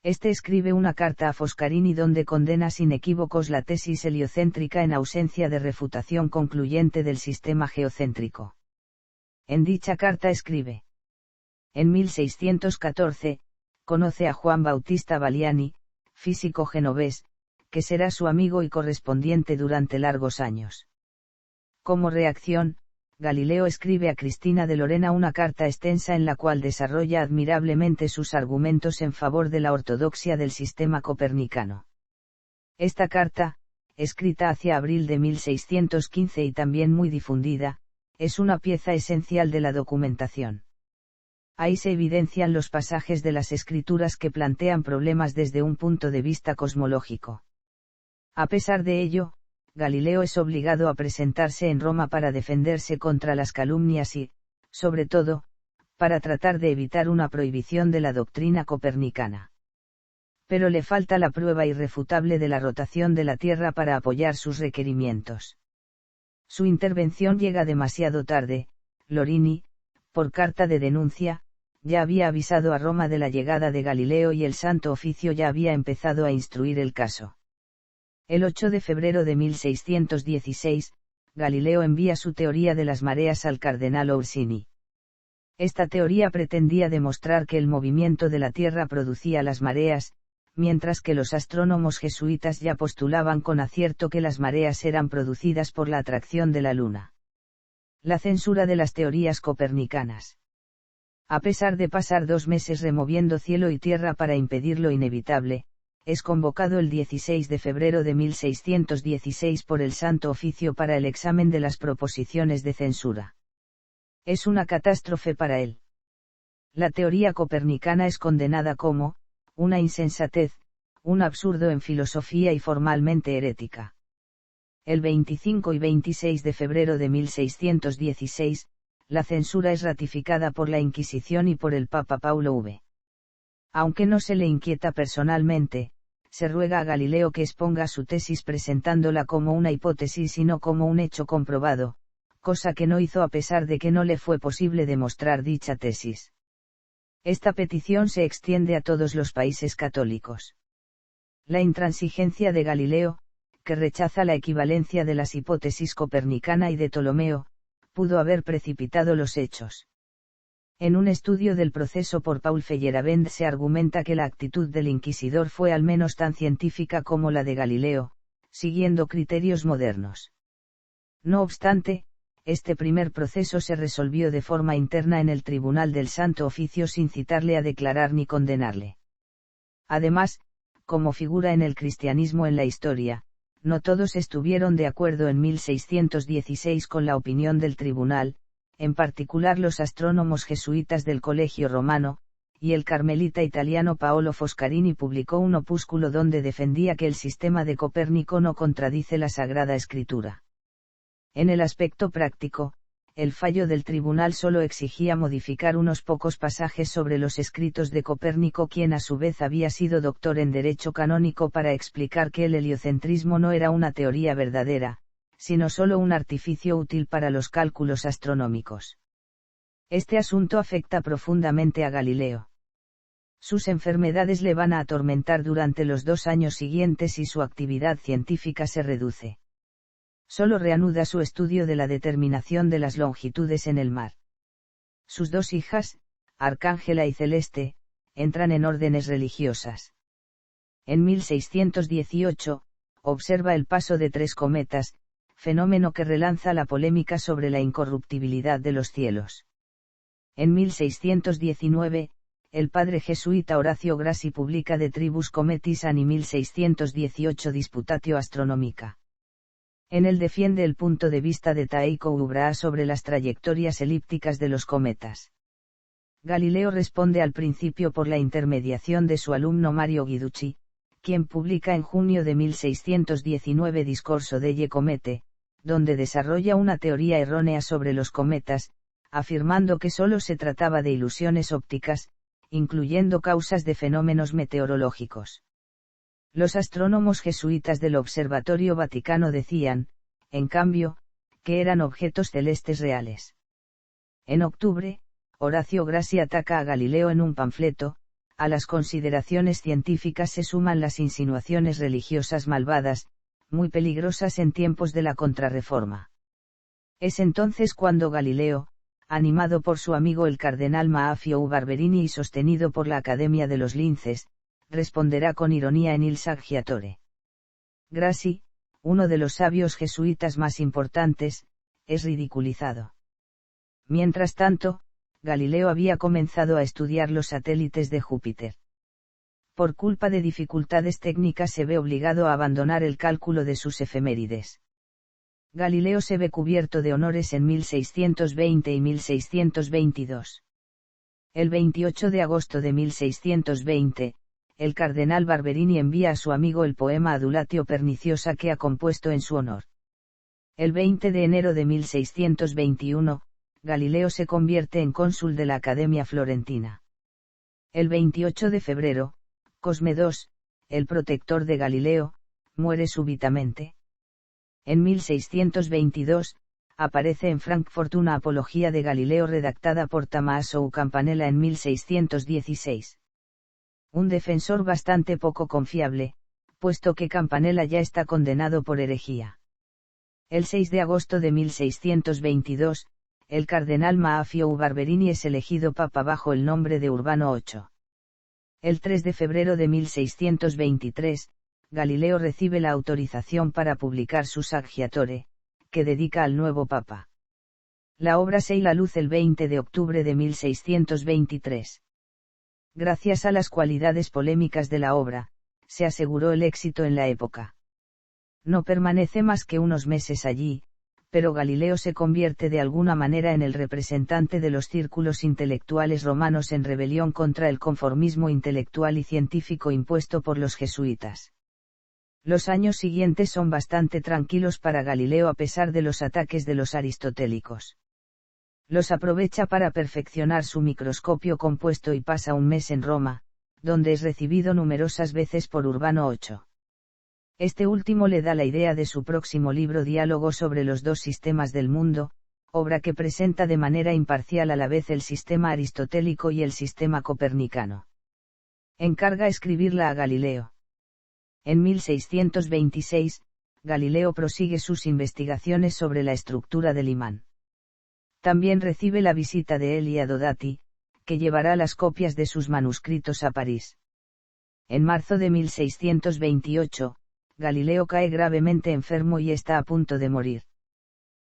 Este escribe una carta a Foscarini donde condena sin equívocos la tesis heliocéntrica en ausencia de refutación concluyente del sistema geocéntrico. En dicha carta escribe: en 1614, conoce a Juan Bautista Valiani, físico genovés, que será su amigo y correspondiente durante largos años. Como reacción, Galileo escribe a Cristina de Lorena una carta extensa en la cual desarrolla admirablemente sus argumentos en favor de la ortodoxia del sistema copernicano. Esta carta, escrita hacia abril de 1615 y también muy difundida, es una pieza esencial de la documentación. Ahí se evidencian los pasajes de las escrituras que plantean problemas desde un punto de vista cosmológico. A pesar de ello, Galileo es obligado a presentarse en Roma para defenderse contra las calumnias y, sobre todo, para tratar de evitar una prohibición de la doctrina copernicana. Pero le falta la prueba irrefutable de la rotación de la Tierra para apoyar sus requerimientos. Su intervención llega demasiado tarde. Lorini, por carta de denuncia, ya había avisado a Roma de la llegada de Galileo y el Santo Oficio ya había empezado a instruir el caso. El 8 de febrero de 1616, Galileo envía su teoría de las mareas al cardenal Orsini. Esta teoría pretendía demostrar que el movimiento de la Tierra producía las mareas, mientras que los astrónomos jesuitas ya postulaban con acierto que las mareas eran producidas por la atracción de la Luna. La censura de las teorías copernicanas. A pesar de pasar 2 meses removiendo cielo y tierra para impedir lo inevitable, es convocado el 16 de febrero de 1616 por el Santo Oficio para el examen de las proposiciones de censura. Es una catástrofe para él. La teoría copernicana es condenada como una insensatez, un absurdo en filosofía y formalmente herética. El 25 y 26 de febrero de 1616, la censura es ratificada por la Inquisición y por el Papa Paulo V. Aunque no se le inquieta personalmente, se ruega a Galileo que exponga su tesis presentándola como una hipótesis y no como un hecho comprobado, cosa que no hizo a pesar de que no le fue posible demostrar dicha tesis. Esta petición se extiende a todos los países católicos. La intransigencia de Galileo, que rechaza la equivalencia de las hipótesis copernicana y de Ptolomeo, pudo haber precipitado los hechos. En un estudio del proceso por Paul Feyerabend se argumenta que la actitud del inquisidor fue al menos tan científica como la de Galileo, siguiendo criterios modernos. No obstante, este primer proceso se resolvió de forma interna en el Tribunal del Santo Oficio sin citarle a declarar ni condenarle. Además, como figura en el cristianismo en la historia, no todos estuvieron de acuerdo en 1616 con la opinión del tribunal, en particular los astrónomos jesuitas del Colegio Romano, y el carmelita italiano Paolo Foscarini publicó un opúsculo donde defendía que el sistema de Copérnico no contradice la Sagrada Escritura. En el aspecto práctico, el fallo del tribunal solo exigía modificar unos pocos pasajes sobre los escritos de Copérnico, quien a su vez había sido doctor en Derecho Canónico, para explicar que el heliocentrismo no era una teoría verdadera, sino solo un artificio útil para los cálculos astronómicos. Este asunto afecta profundamente a Galileo. Sus enfermedades le van a atormentar durante los 2 años siguientes y su actividad científica se reduce. Solo reanuda su estudio de la determinación de las longitudes en el mar. Sus 2 hijas, Arcángela y Celeste, entran en órdenes religiosas. En 1618, observa el paso de 3 cometas, fenómeno que relanza la polémica sobre la incorruptibilidad de los cielos. En 1619, el padre jesuita Horacio Grassi publica De Tribus Cometis Anni 1618 Disputatio Astronomica. En él defiende el punto de vista de Tycho Brahe sobre las trayectorias elípticas de los cometas. Galileo responde al principio por la intermediación de su alumno Mario Guiducci, quien publica en junio de 1619 Discorso degli Comete, donde desarrolla una teoría errónea sobre los cometas, afirmando que solo se trataba de ilusiones ópticas, incluyendo causas de fenómenos meteorológicos. Los astrónomos jesuitas del Observatorio Vaticano decían, en cambio, que eran objetos celestes reales. En octubre, Horacio Grassi ataca a Galileo en un panfleto. A las consideraciones científicas se suman las insinuaciones religiosas malvadas, muy peligrosas en tiempos de la Contrarreforma. Es entonces cuando Galileo, animado por su amigo el cardenal Maafio Barberini y sostenido por la Academia de los Linces, responderá con ironía en Il Saggiatore. Grassi, uno de los sabios jesuitas más importantes, es ridiculizado. Mientras tanto, Galileo había comenzado a estudiar los satélites de Júpiter. Por culpa de dificultades técnicas se ve obligado a abandonar el cálculo de sus efemérides. Galileo se ve cubierto de honores en 1620 y 1622. El 28 de agosto de 1620, el cardenal Barberini envía a su amigo el poema Adulatio Perniciosa que ha compuesto en su honor. El 20 de enero de 1621, Galileo se convierte en cónsul de la Academia Florentina. El 28 de febrero, Cosme II, el protector de Galileo, muere súbitamente. En 1622, aparece en Frankfurt una apología de Galileo redactada por Tommaso Campanella en 1616. Un defensor bastante poco confiable, puesto que Campanella ya está condenado por herejía. El 6 de agosto de 1622, el cardenal Maffeo Barberini es elegido papa bajo el nombre de Urbano VIII. El 3 de febrero de 1623, Galileo recibe la autorización para publicar su Saggiatore, que dedica al nuevo papa. La obra se la luz el 20 de octubre de 1623. Gracias a las cualidades polémicas de la obra, se aseguró el éxito en la época. No permanece más que unos meses allí, pero Galileo se convierte de alguna manera en el representante de los círculos intelectuales romanos en rebelión contra el conformismo intelectual y científico impuesto por los jesuitas. Los años siguientes son bastante tranquilos para Galileo a pesar de los ataques de los aristotélicos. Los aprovecha para perfeccionar su microscopio compuesto y pasa un mes en Roma, donde es recibido numerosas veces por Urbano VIII. Este último le da la idea de su próximo libro Diálogo sobre los dos sistemas del mundo, obra que presenta de manera imparcial a la vez el sistema aristotélico y el sistema copernicano. Encarga escribirla a Galileo. En 1626, Galileo prosigue sus investigaciones sobre la estructura del imán. También recibe la visita de Elia Dodati, que llevará las copias de sus manuscritos a París. En marzo de 1628, Galileo cae gravemente enfermo y está a punto de morir.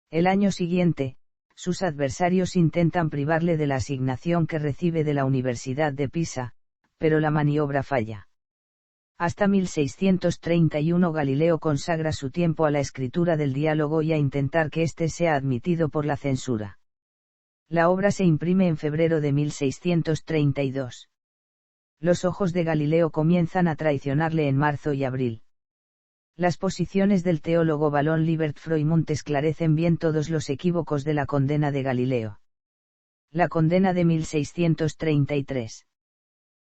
El año siguiente, sus adversarios intentan privarle de la asignación que recibe de la Universidad de Pisa, pero la maniobra falla. Hasta 1631 Galileo consagra su tiempo a la escritura del diálogo y a intentar que éste sea admitido por la censura. La obra se imprime en febrero de 1632. Los ojos de Galileo comienzan a traicionarle en marzo y abril. Las posiciones del teólogo Valón Libert Froimont esclarecen bien todos los equívocos de la condena de Galileo. La condena de 1633.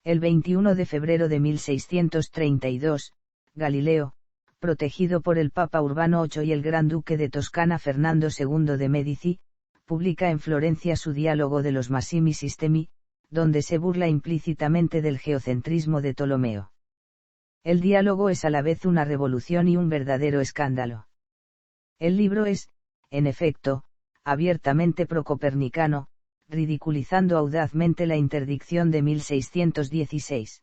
El 21 de febrero de 1632, Galileo, protegido por el Papa Urbano VIII y el Gran Duque de Toscana Fernando II de Medici, publica en Florencia su Diálogo de los Massimi Sistemi, donde se burla implícitamente del geocentrismo de Ptolomeo. El diálogo es a la vez una revolución y un verdadero escándalo. El libro es, en efecto, abiertamente procopernicano, ridiculizando audazmente la interdicción de 1616.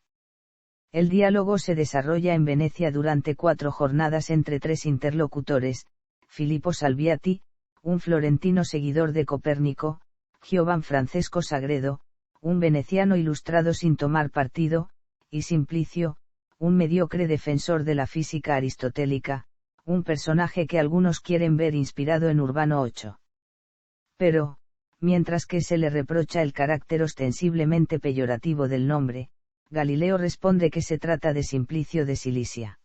El diálogo se desarrolla en Venecia durante 4 jornadas entre 3 interlocutores, Filippo Salviati, un florentino seguidor de Copérnico, Giovan Francesco Sagredo, un veneciano ilustrado sin tomar partido, y Simplicio, un mediocre defensor de la física aristotélica, un personaje que algunos quieren ver inspirado en Urbano VIII. Pero, mientras que se le reprocha el carácter ostensiblemente peyorativo del nombre, Galileo responde que se trata de Simplicio de Cilicia.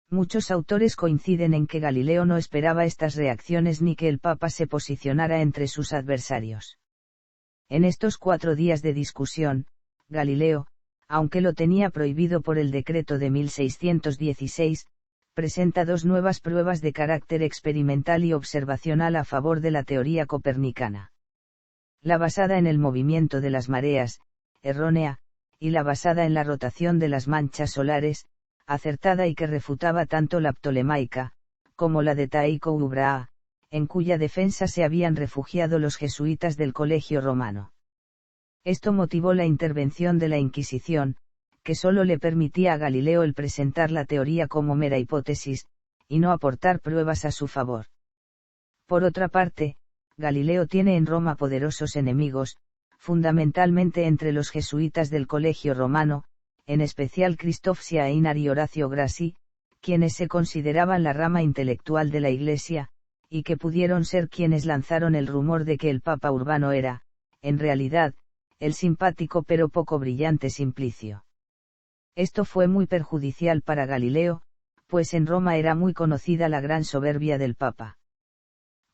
Muchos autores coinciden en que Galileo no esperaba estas reacciones ni que el Papa se posicionara entre sus adversarios. En estos 4 días de discusión, Galileo, aunque lo tenía prohibido por el decreto de 1616, presenta 2 nuevas pruebas de carácter experimental y observacional a favor de la teoría copernicana. La basada en el movimiento de las mareas, errónea, y la basada en la rotación de las manchas solares, acertada y que refutaba tanto la ptolemaica, como la de Tycho Brahe, en cuya defensa se habían refugiado los jesuitas del Colegio Romano. Esto motivó la intervención de la Inquisición, que solo le permitía a Galileo el presentar la teoría como mera hipótesis, y no aportar pruebas a su favor. Por otra parte, Galileo tiene en Roma poderosos enemigos, fundamentalmente entre los jesuitas del Colegio Romano, en especial Christophe Siainer y Horacio Grassi, quienes se consideraban la rama intelectual de la Iglesia, y que pudieron ser quienes lanzaron el rumor de que el Papa Urbano era, en realidad, el simpático pero poco brillante Simplicio. Esto fue muy perjudicial para Galileo, pues en Roma era muy conocida la gran soberbia del Papa.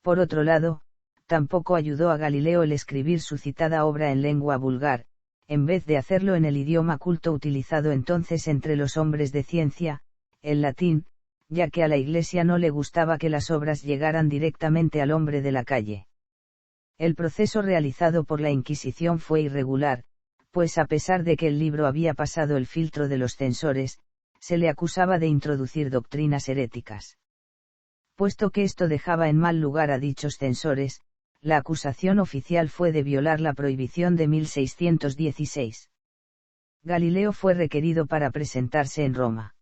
Por otro lado, tampoco ayudó a Galileo el escribir su citada obra en lengua vulgar, en vez de hacerlo en el idioma culto utilizado entonces entre los hombres de ciencia, el latín, ya que a la Iglesia no le gustaba que las obras llegaran directamente al hombre de la calle. El proceso realizado por la Inquisición fue irregular, pues a pesar de que el libro había pasado el filtro de los censores, se le acusaba de introducir doctrinas heréticas. Puesto que esto dejaba en mal lugar a dichos censores, la acusación oficial fue de violar la prohibición de 1616. Galileo fue requerido para presentarse en Roma.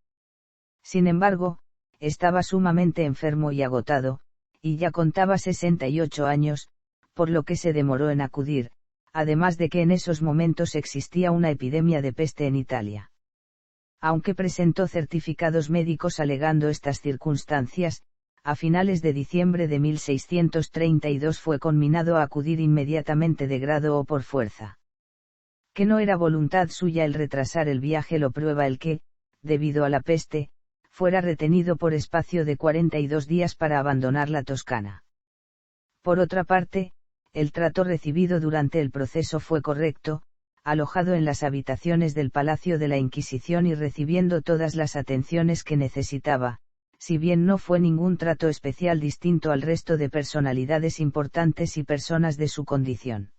Sin embargo, estaba sumamente enfermo y agotado, y ya contaba 68 años, por lo que se demoró en acudir, además de que en esos momentos existía una epidemia de peste en Italia. Aunque presentó certificados médicos alegando estas circunstancias, a finales de diciembre de 1632 fue conminado a acudir inmediatamente de grado o por fuerza. Que no era voluntad suya el retrasar el viaje lo prueba el que, debido a la peste, fuera retenido por espacio de 42 días para abandonar la Toscana. Por otra parte, el trato recibido durante el proceso fue correcto, alojado en las habitaciones del Palacio de la Inquisición y recibiendo todas las atenciones que necesitaba, si bien no fue ningún trato especial distinto al resto de personalidades importantes y personas de su condición.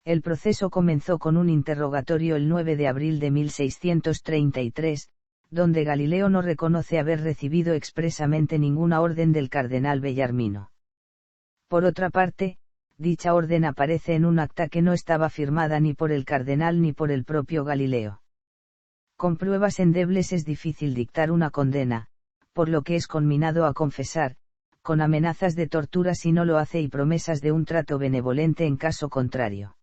El proceso comenzó con un interrogatorio el 9 de abril de 1633, donde Galileo no reconoce haber recibido expresamente ninguna orden del cardenal Bellarmino. Por otra parte, dicha orden aparece en un acta que no estaba firmada ni por el cardenal ni por el propio Galileo. Con pruebas endebles es difícil dictar una condena, por lo que es conminado a confesar, con amenazas de tortura si no lo hace y promesas de un trato benevolente en caso contrario.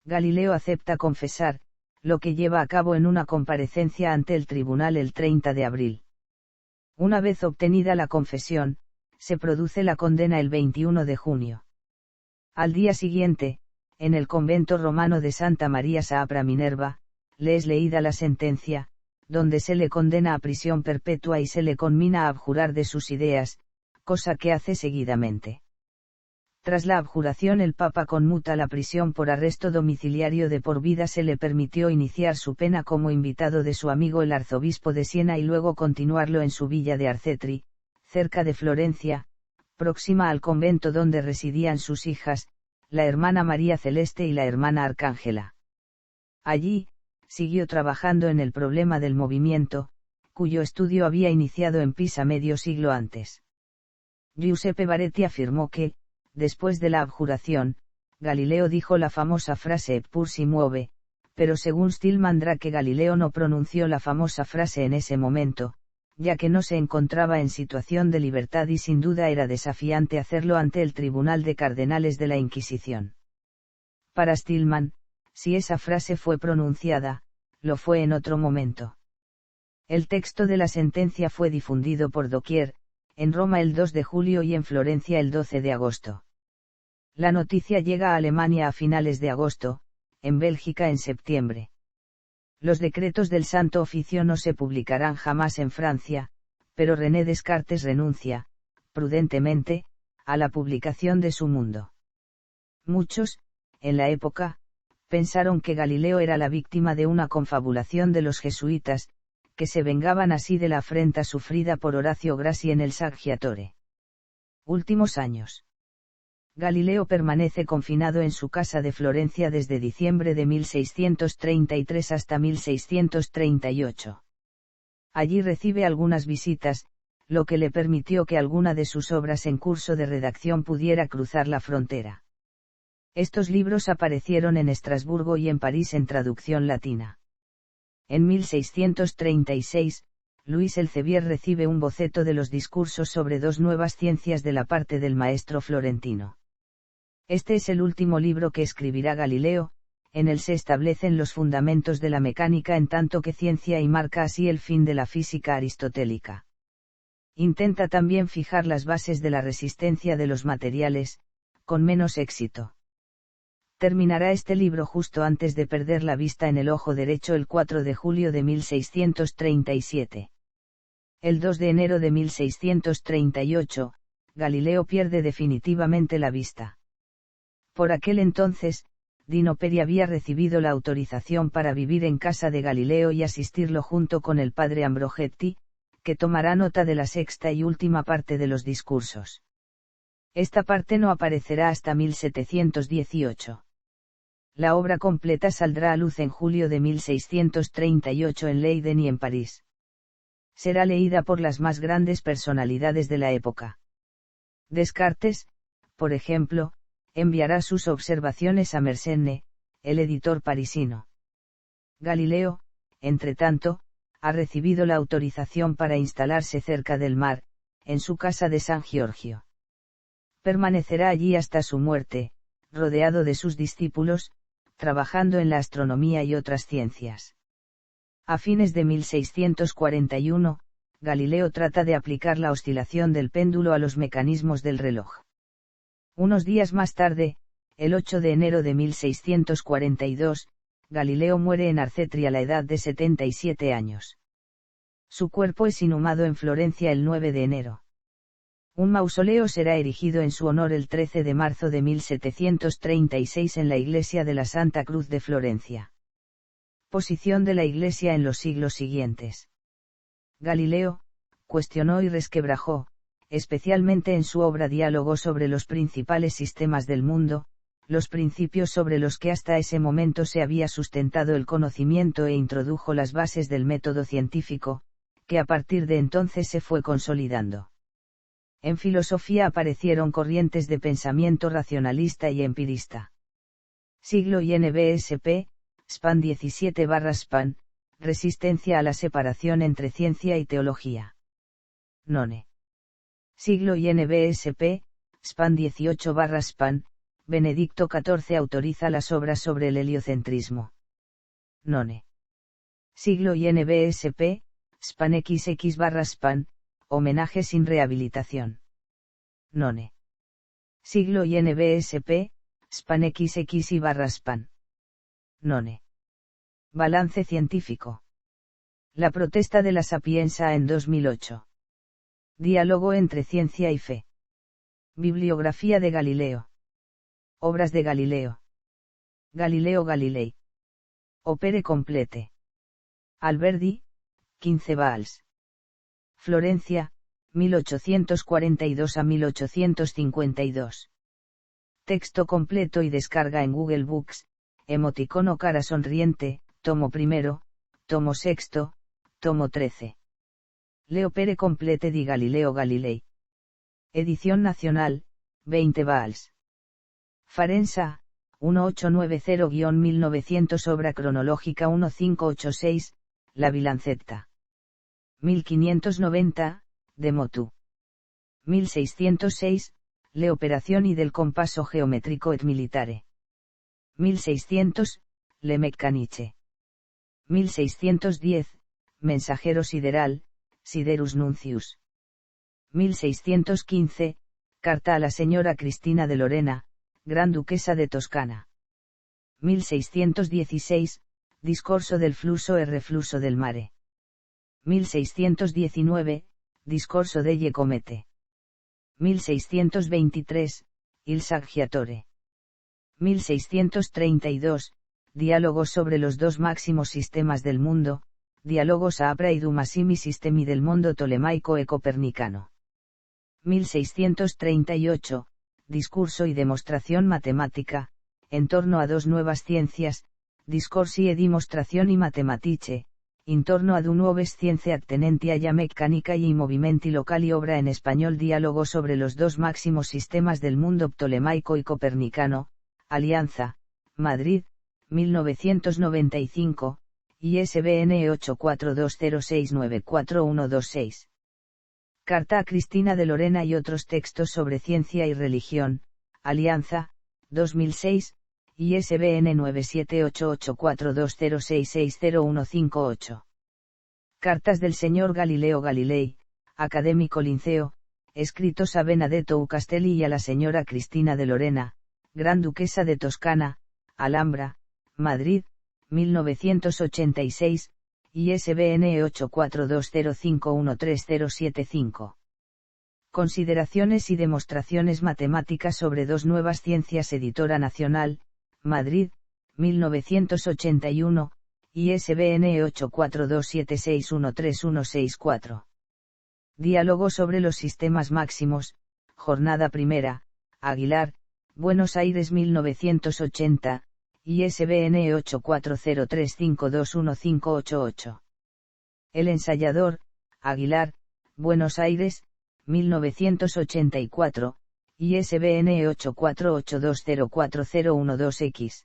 Galileo acepta confesar, lo que lleva a cabo en una comparecencia ante el tribunal el 30 de abril. Una vez obtenida la confesión, se produce la condena el 21 de junio. Al día siguiente, en el convento romano de Santa María Saapra Minerva, le es leída la sentencia, donde se le condena a prisión perpetua y se le conmina a abjurar de sus ideas, cosa que hace seguidamente. Tras la abjuración el Papa conmuta la prisión por arresto domiciliario de por vida. Se le permitió iniciar su pena como invitado de su amigo el arzobispo de Siena y luego continuarlo en su villa de Arcetri, cerca de Florencia, próxima al convento donde residían sus hijas, la hermana María Celeste y la hermana Arcángela. Allí, siguió trabajando en el problema del movimiento, cuyo estudio había iniciado en Pisa medio siglo antes. Giuseppe Baretti afirmó que, después de la abjuración, Galileo dijo la famosa frase "Et pur si muove", pero según Stillman Drake Galileo no pronunció la famosa frase en ese momento, ya que no se encontraba en situación de libertad y sin duda era desafiante hacerlo ante el Tribunal de Cardenales de la Inquisición. Para Stillman, si esa frase fue pronunciada, lo fue en otro momento. El texto de la sentencia fue difundido por doquier, en Roma el 2 de julio y en Florencia el 12 de agosto. La noticia llega a Alemania a finales de agosto, en Bélgica en septiembre. Los decretos del Santo Oficio no se publicarán jamás en Francia, pero René Descartes renuncia, prudentemente, a la publicación de su Mundo. Muchos, en la época, pensaron que Galileo era la víctima de una confabulación de los jesuitas, que se vengaban así de la afrenta sufrida por Horacio Grassi en el Saggiatore. Últimos años. Galileo permanece confinado en su casa de Florencia desde diciembre de 1633 hasta 1638. Allí recibe algunas visitas, lo que le permitió que alguna de sus obras en curso de redacción pudiera cruzar la frontera. Estos libros aparecieron en Estrasburgo y en París en traducción latina. En 1636, Luis Elsevier recibe un boceto de los discursos sobre dos nuevas ciencias de la parte del maestro florentino. Este es el último libro que escribirá Galileo, en él se establecen los fundamentos de la mecánica en tanto que ciencia y marca así el fin de la física aristotélica. Intenta también fijar las bases de la resistencia de los materiales, con menos éxito. Terminará este libro justo antes de perder la vista en el ojo derecho el 4 de julio de 1637. El 2 de enero de 1638, Galileo pierde definitivamente la vista. Por aquel entonces, Dino Peri había recibido la autorización para vivir en casa de Galileo y asistirlo junto con el padre Ambrogetti, que tomará nota de la sexta y última parte de los discursos. Esta parte no aparecerá hasta 1718. La obra completa saldrá a luz en julio de 1638 en Leiden y en París. Será leída por las más grandes personalidades de la época. Descartes, por ejemplo, enviará sus observaciones a Mersenne, el editor parisino. Galileo, entretanto, ha recibido la autorización para instalarse cerca del mar, en su casa de San Giorgio. Permanecerá allí hasta su muerte, rodeado de sus discípulos, trabajando en la astronomía y otras ciencias. A fines de 1641, Galileo trata de aplicar la oscilación del péndulo a los mecanismos del reloj. Unos días más tarde, el 8 de enero de 1642, Galileo muere en Arcetri a la edad de 77 años. Su cuerpo es inhumado en Florencia el 9 de enero. Un mausoleo será erigido en su honor el 13 de marzo de 1736 en la iglesia de la Santa Cruz de Florencia. Posición de la iglesia en los siglos siguientes. Galileo, cuestionó y resquebrajó, especialmente en su obra Diálogo sobre los principales sistemas del mundo, los principios sobre los que hasta ese momento se había sustentado el conocimiento e introdujo las bases del método científico, que a partir de entonces se fue consolidando. En filosofía aparecieron corrientes de pensamiento racionalista y empirista. Siglo INBSP, SPAN 17/SPAN, resistencia a la separación entre ciencia y teología. None. Siglo INBSP, SPAN 18/SPAN, Benedicto XIV autoriza las obras sobre el heliocentrismo. None. Siglo INBSP, SPAN XX/SPAN, homenaje sin rehabilitación. None. Siglo INBSP, SPAN XX/SPAN. None. Balance científico. La protesta de la Sapienza en 2008. Diálogo entre ciencia y fe. Bibliografía de Galileo. Obras de Galileo. Galileo Galilei. Opere complete. Alberdi, 15 Vals. Florencia, 1842 a 1852. Texto completo y descarga en Google Books, emoticono cara sonriente, tomo primero, tomo sexto, tomo 13. Le opere complete di Galileo Galilei. Edición nacional, 20 Vals. Farensa, 1890-1900 obra cronológica 1586, La Bilancetta. 1590, de Motu. 1606, Le operación y del compasso geométrico et militare. 1600, Le meccaniche. 1610, Mensajero sideral, Siderus Nuncius. 1615, Carta a la señora Cristina de Lorena, Gran Duquesa de Toscana. 1616, Discorso del flusso e reflusso del mare. 1619, Discorso degli comete. 1623, Il Saggiatore. 1632, Diálogos sobre los dos máximos sistemas del mundo, Diálogos apra idum massimi sistemi del mundo tolemaico e copernicano. 1638, Discurso y demostración matemática, en torno a dos nuevas ciencias, Discorsi e dimostrazioni matematiche, intorno ad nuoves scienze attenenti alla meccanica y movimenti locali obra en español Diálogo sobre los dos máximos sistemas del mundo ptolemaico y copernicano, Alianza, Madrid, 1995, ISBN 8420694126. Carta a Cristina de Lorena y otros textos sobre ciencia y religión, Alianza, 2006, ISBN 9788420660158. Cartas del señor Galileo Galilei, académico Linceo, escritos a Benedetto U. Castelli y a la señora Cristina de Lorena, Gran Duquesa de Toscana, Alhambra, Madrid, 1986, ISBN 8420513075. Consideraciones y demostraciones matemáticas sobre dos nuevas ciencias Editora Nacional, Madrid, 1981, ISBN 8427613164. Diálogo sobre los sistemas máximos, Jornada Primera, Aguilar, Buenos Aires 1980, ISBN 8403521588. El ensayador, Aguilar, Buenos Aires, 1984, ISBN 8482040112X.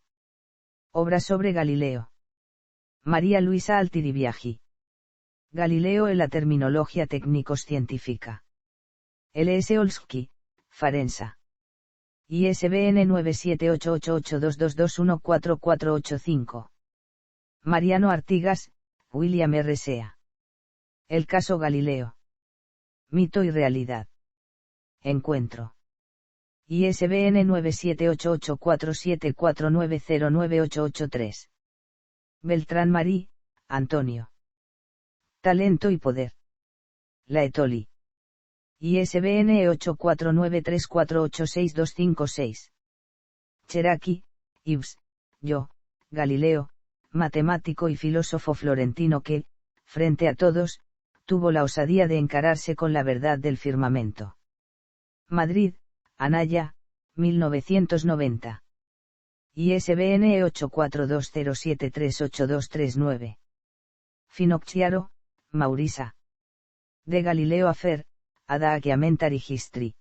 Obra sobre Galileo. María Luisa Altiribiagi. Galileo en la terminología técnicos-científica. L.S. Olsky, Farensa. ISBN 9788822214485. Mariano Artigas, William R. Sea. El caso Galileo. Mito y realidad. Encuentro. ISBN 9788474909883. Beltrán Marí, Antonio. Talento y poder. Laetoli. ISBN 8493486256. Cheraki, Ibs, yo, Galileo, matemático y filósofo florentino que, frente a todos, tuvo la osadía de encararse con la verdad del firmamento. Madrid, Anaya, 1990. ISBN 8420738239. Finocchiaro, Maurisa. De Galileo Affair, ad Achiamentary History.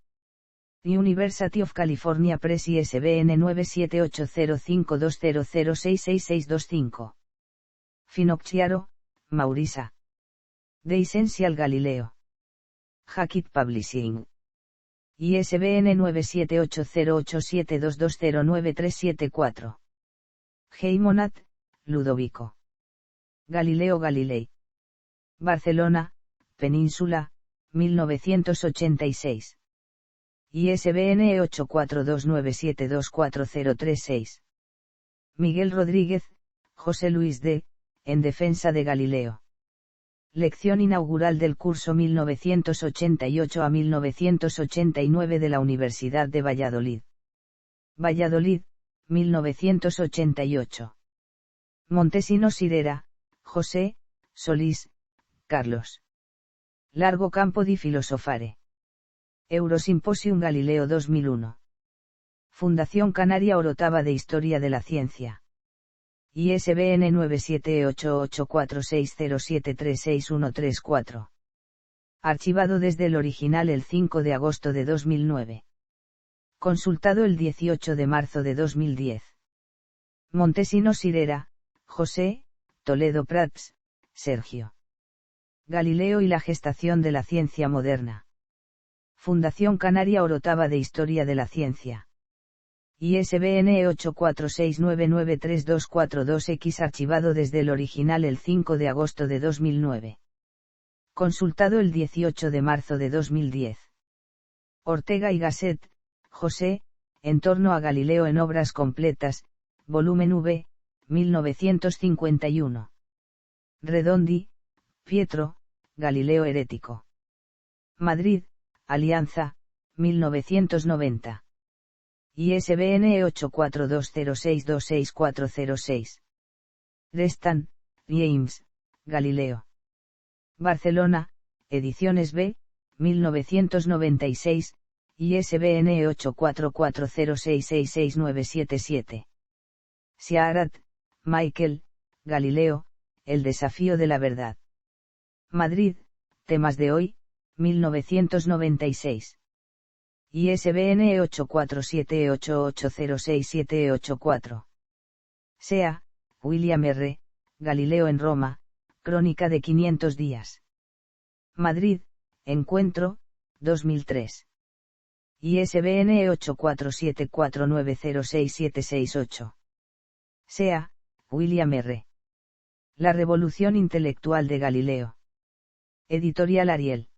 University of California Press ISBN 9780520066625. Finocchiaro, Maurisa. The Essential Galileo. Hackett Publishing. ISBN 9780872209374. Heimonat, Ludovico. Galileo Galilei. Barcelona, Península, 1986. ISBN 8429724036. Miguel Rodríguez, José Luis D., En defensa de Galileo. Lección inaugural del curso 1988 a 1989 de la Universidad de Valladolid. Valladolid, 1988. Montesinos Sirera, José, Solís, Carlos. Largo campo di filosofare. Eurosymposium Galileo 2001. Fundación Canaria Orotava de Historia de la Ciencia. ISBN 9788460736134. Archivado desde el original el 5 de agosto de 2009. Consultado el 18 de marzo de 2010. Montesinos Sirera, José, Toledo Prats, Sergio. Galileo y la gestación de la ciencia moderna. Fundación Canaria Orotava de Historia de la Ciencia. ISBN 8469932242X archivado desde el original el 5 de agosto de 2009. Consultado el 18 de marzo de 2010. Ortega y Gasset, José, En torno a Galileo en obras completas, volumen V, 1951. Redondi, Pietro, Galileo herético. Madrid, Alianza, 1990. ISBN 8420626406. Restan, James, Galileo. Barcelona, Ediciones B, 1996, ISBN 8440666977. Siarat, Michael, Galileo, El desafío de la verdad. Madrid, Temas de hoy, 1996. ISBN 8478806784. Sea, William R., Galileo en Roma, Crónica de 500 días. Madrid, Encuentro, 2003. ISBN 8474906768. Sea, William R. La revolución intelectual de Galileo. Editorial Ariel.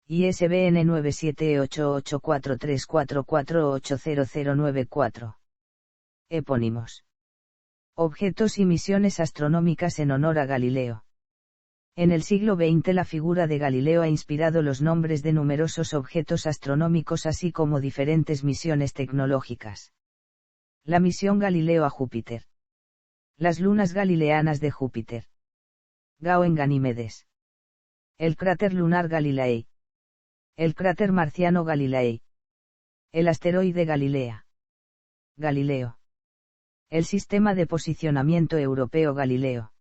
ISBN 9788434480094. Epónimos. Objetos y misiones astronómicas en honor a Galileo. En el siglo XX la figura de Galileo ha inspirado los nombres de numerosos objetos astronómicos así como diferentes misiones tecnológicas. La misión Galileo a Júpiter. Las lunas galileanas de Júpiter. Gao en Ganímedes. El cráter lunar Galilei. El cráter marciano Galilei. El asteroide Galilea. Galileo. El sistema de posicionamiento europeo Galileo.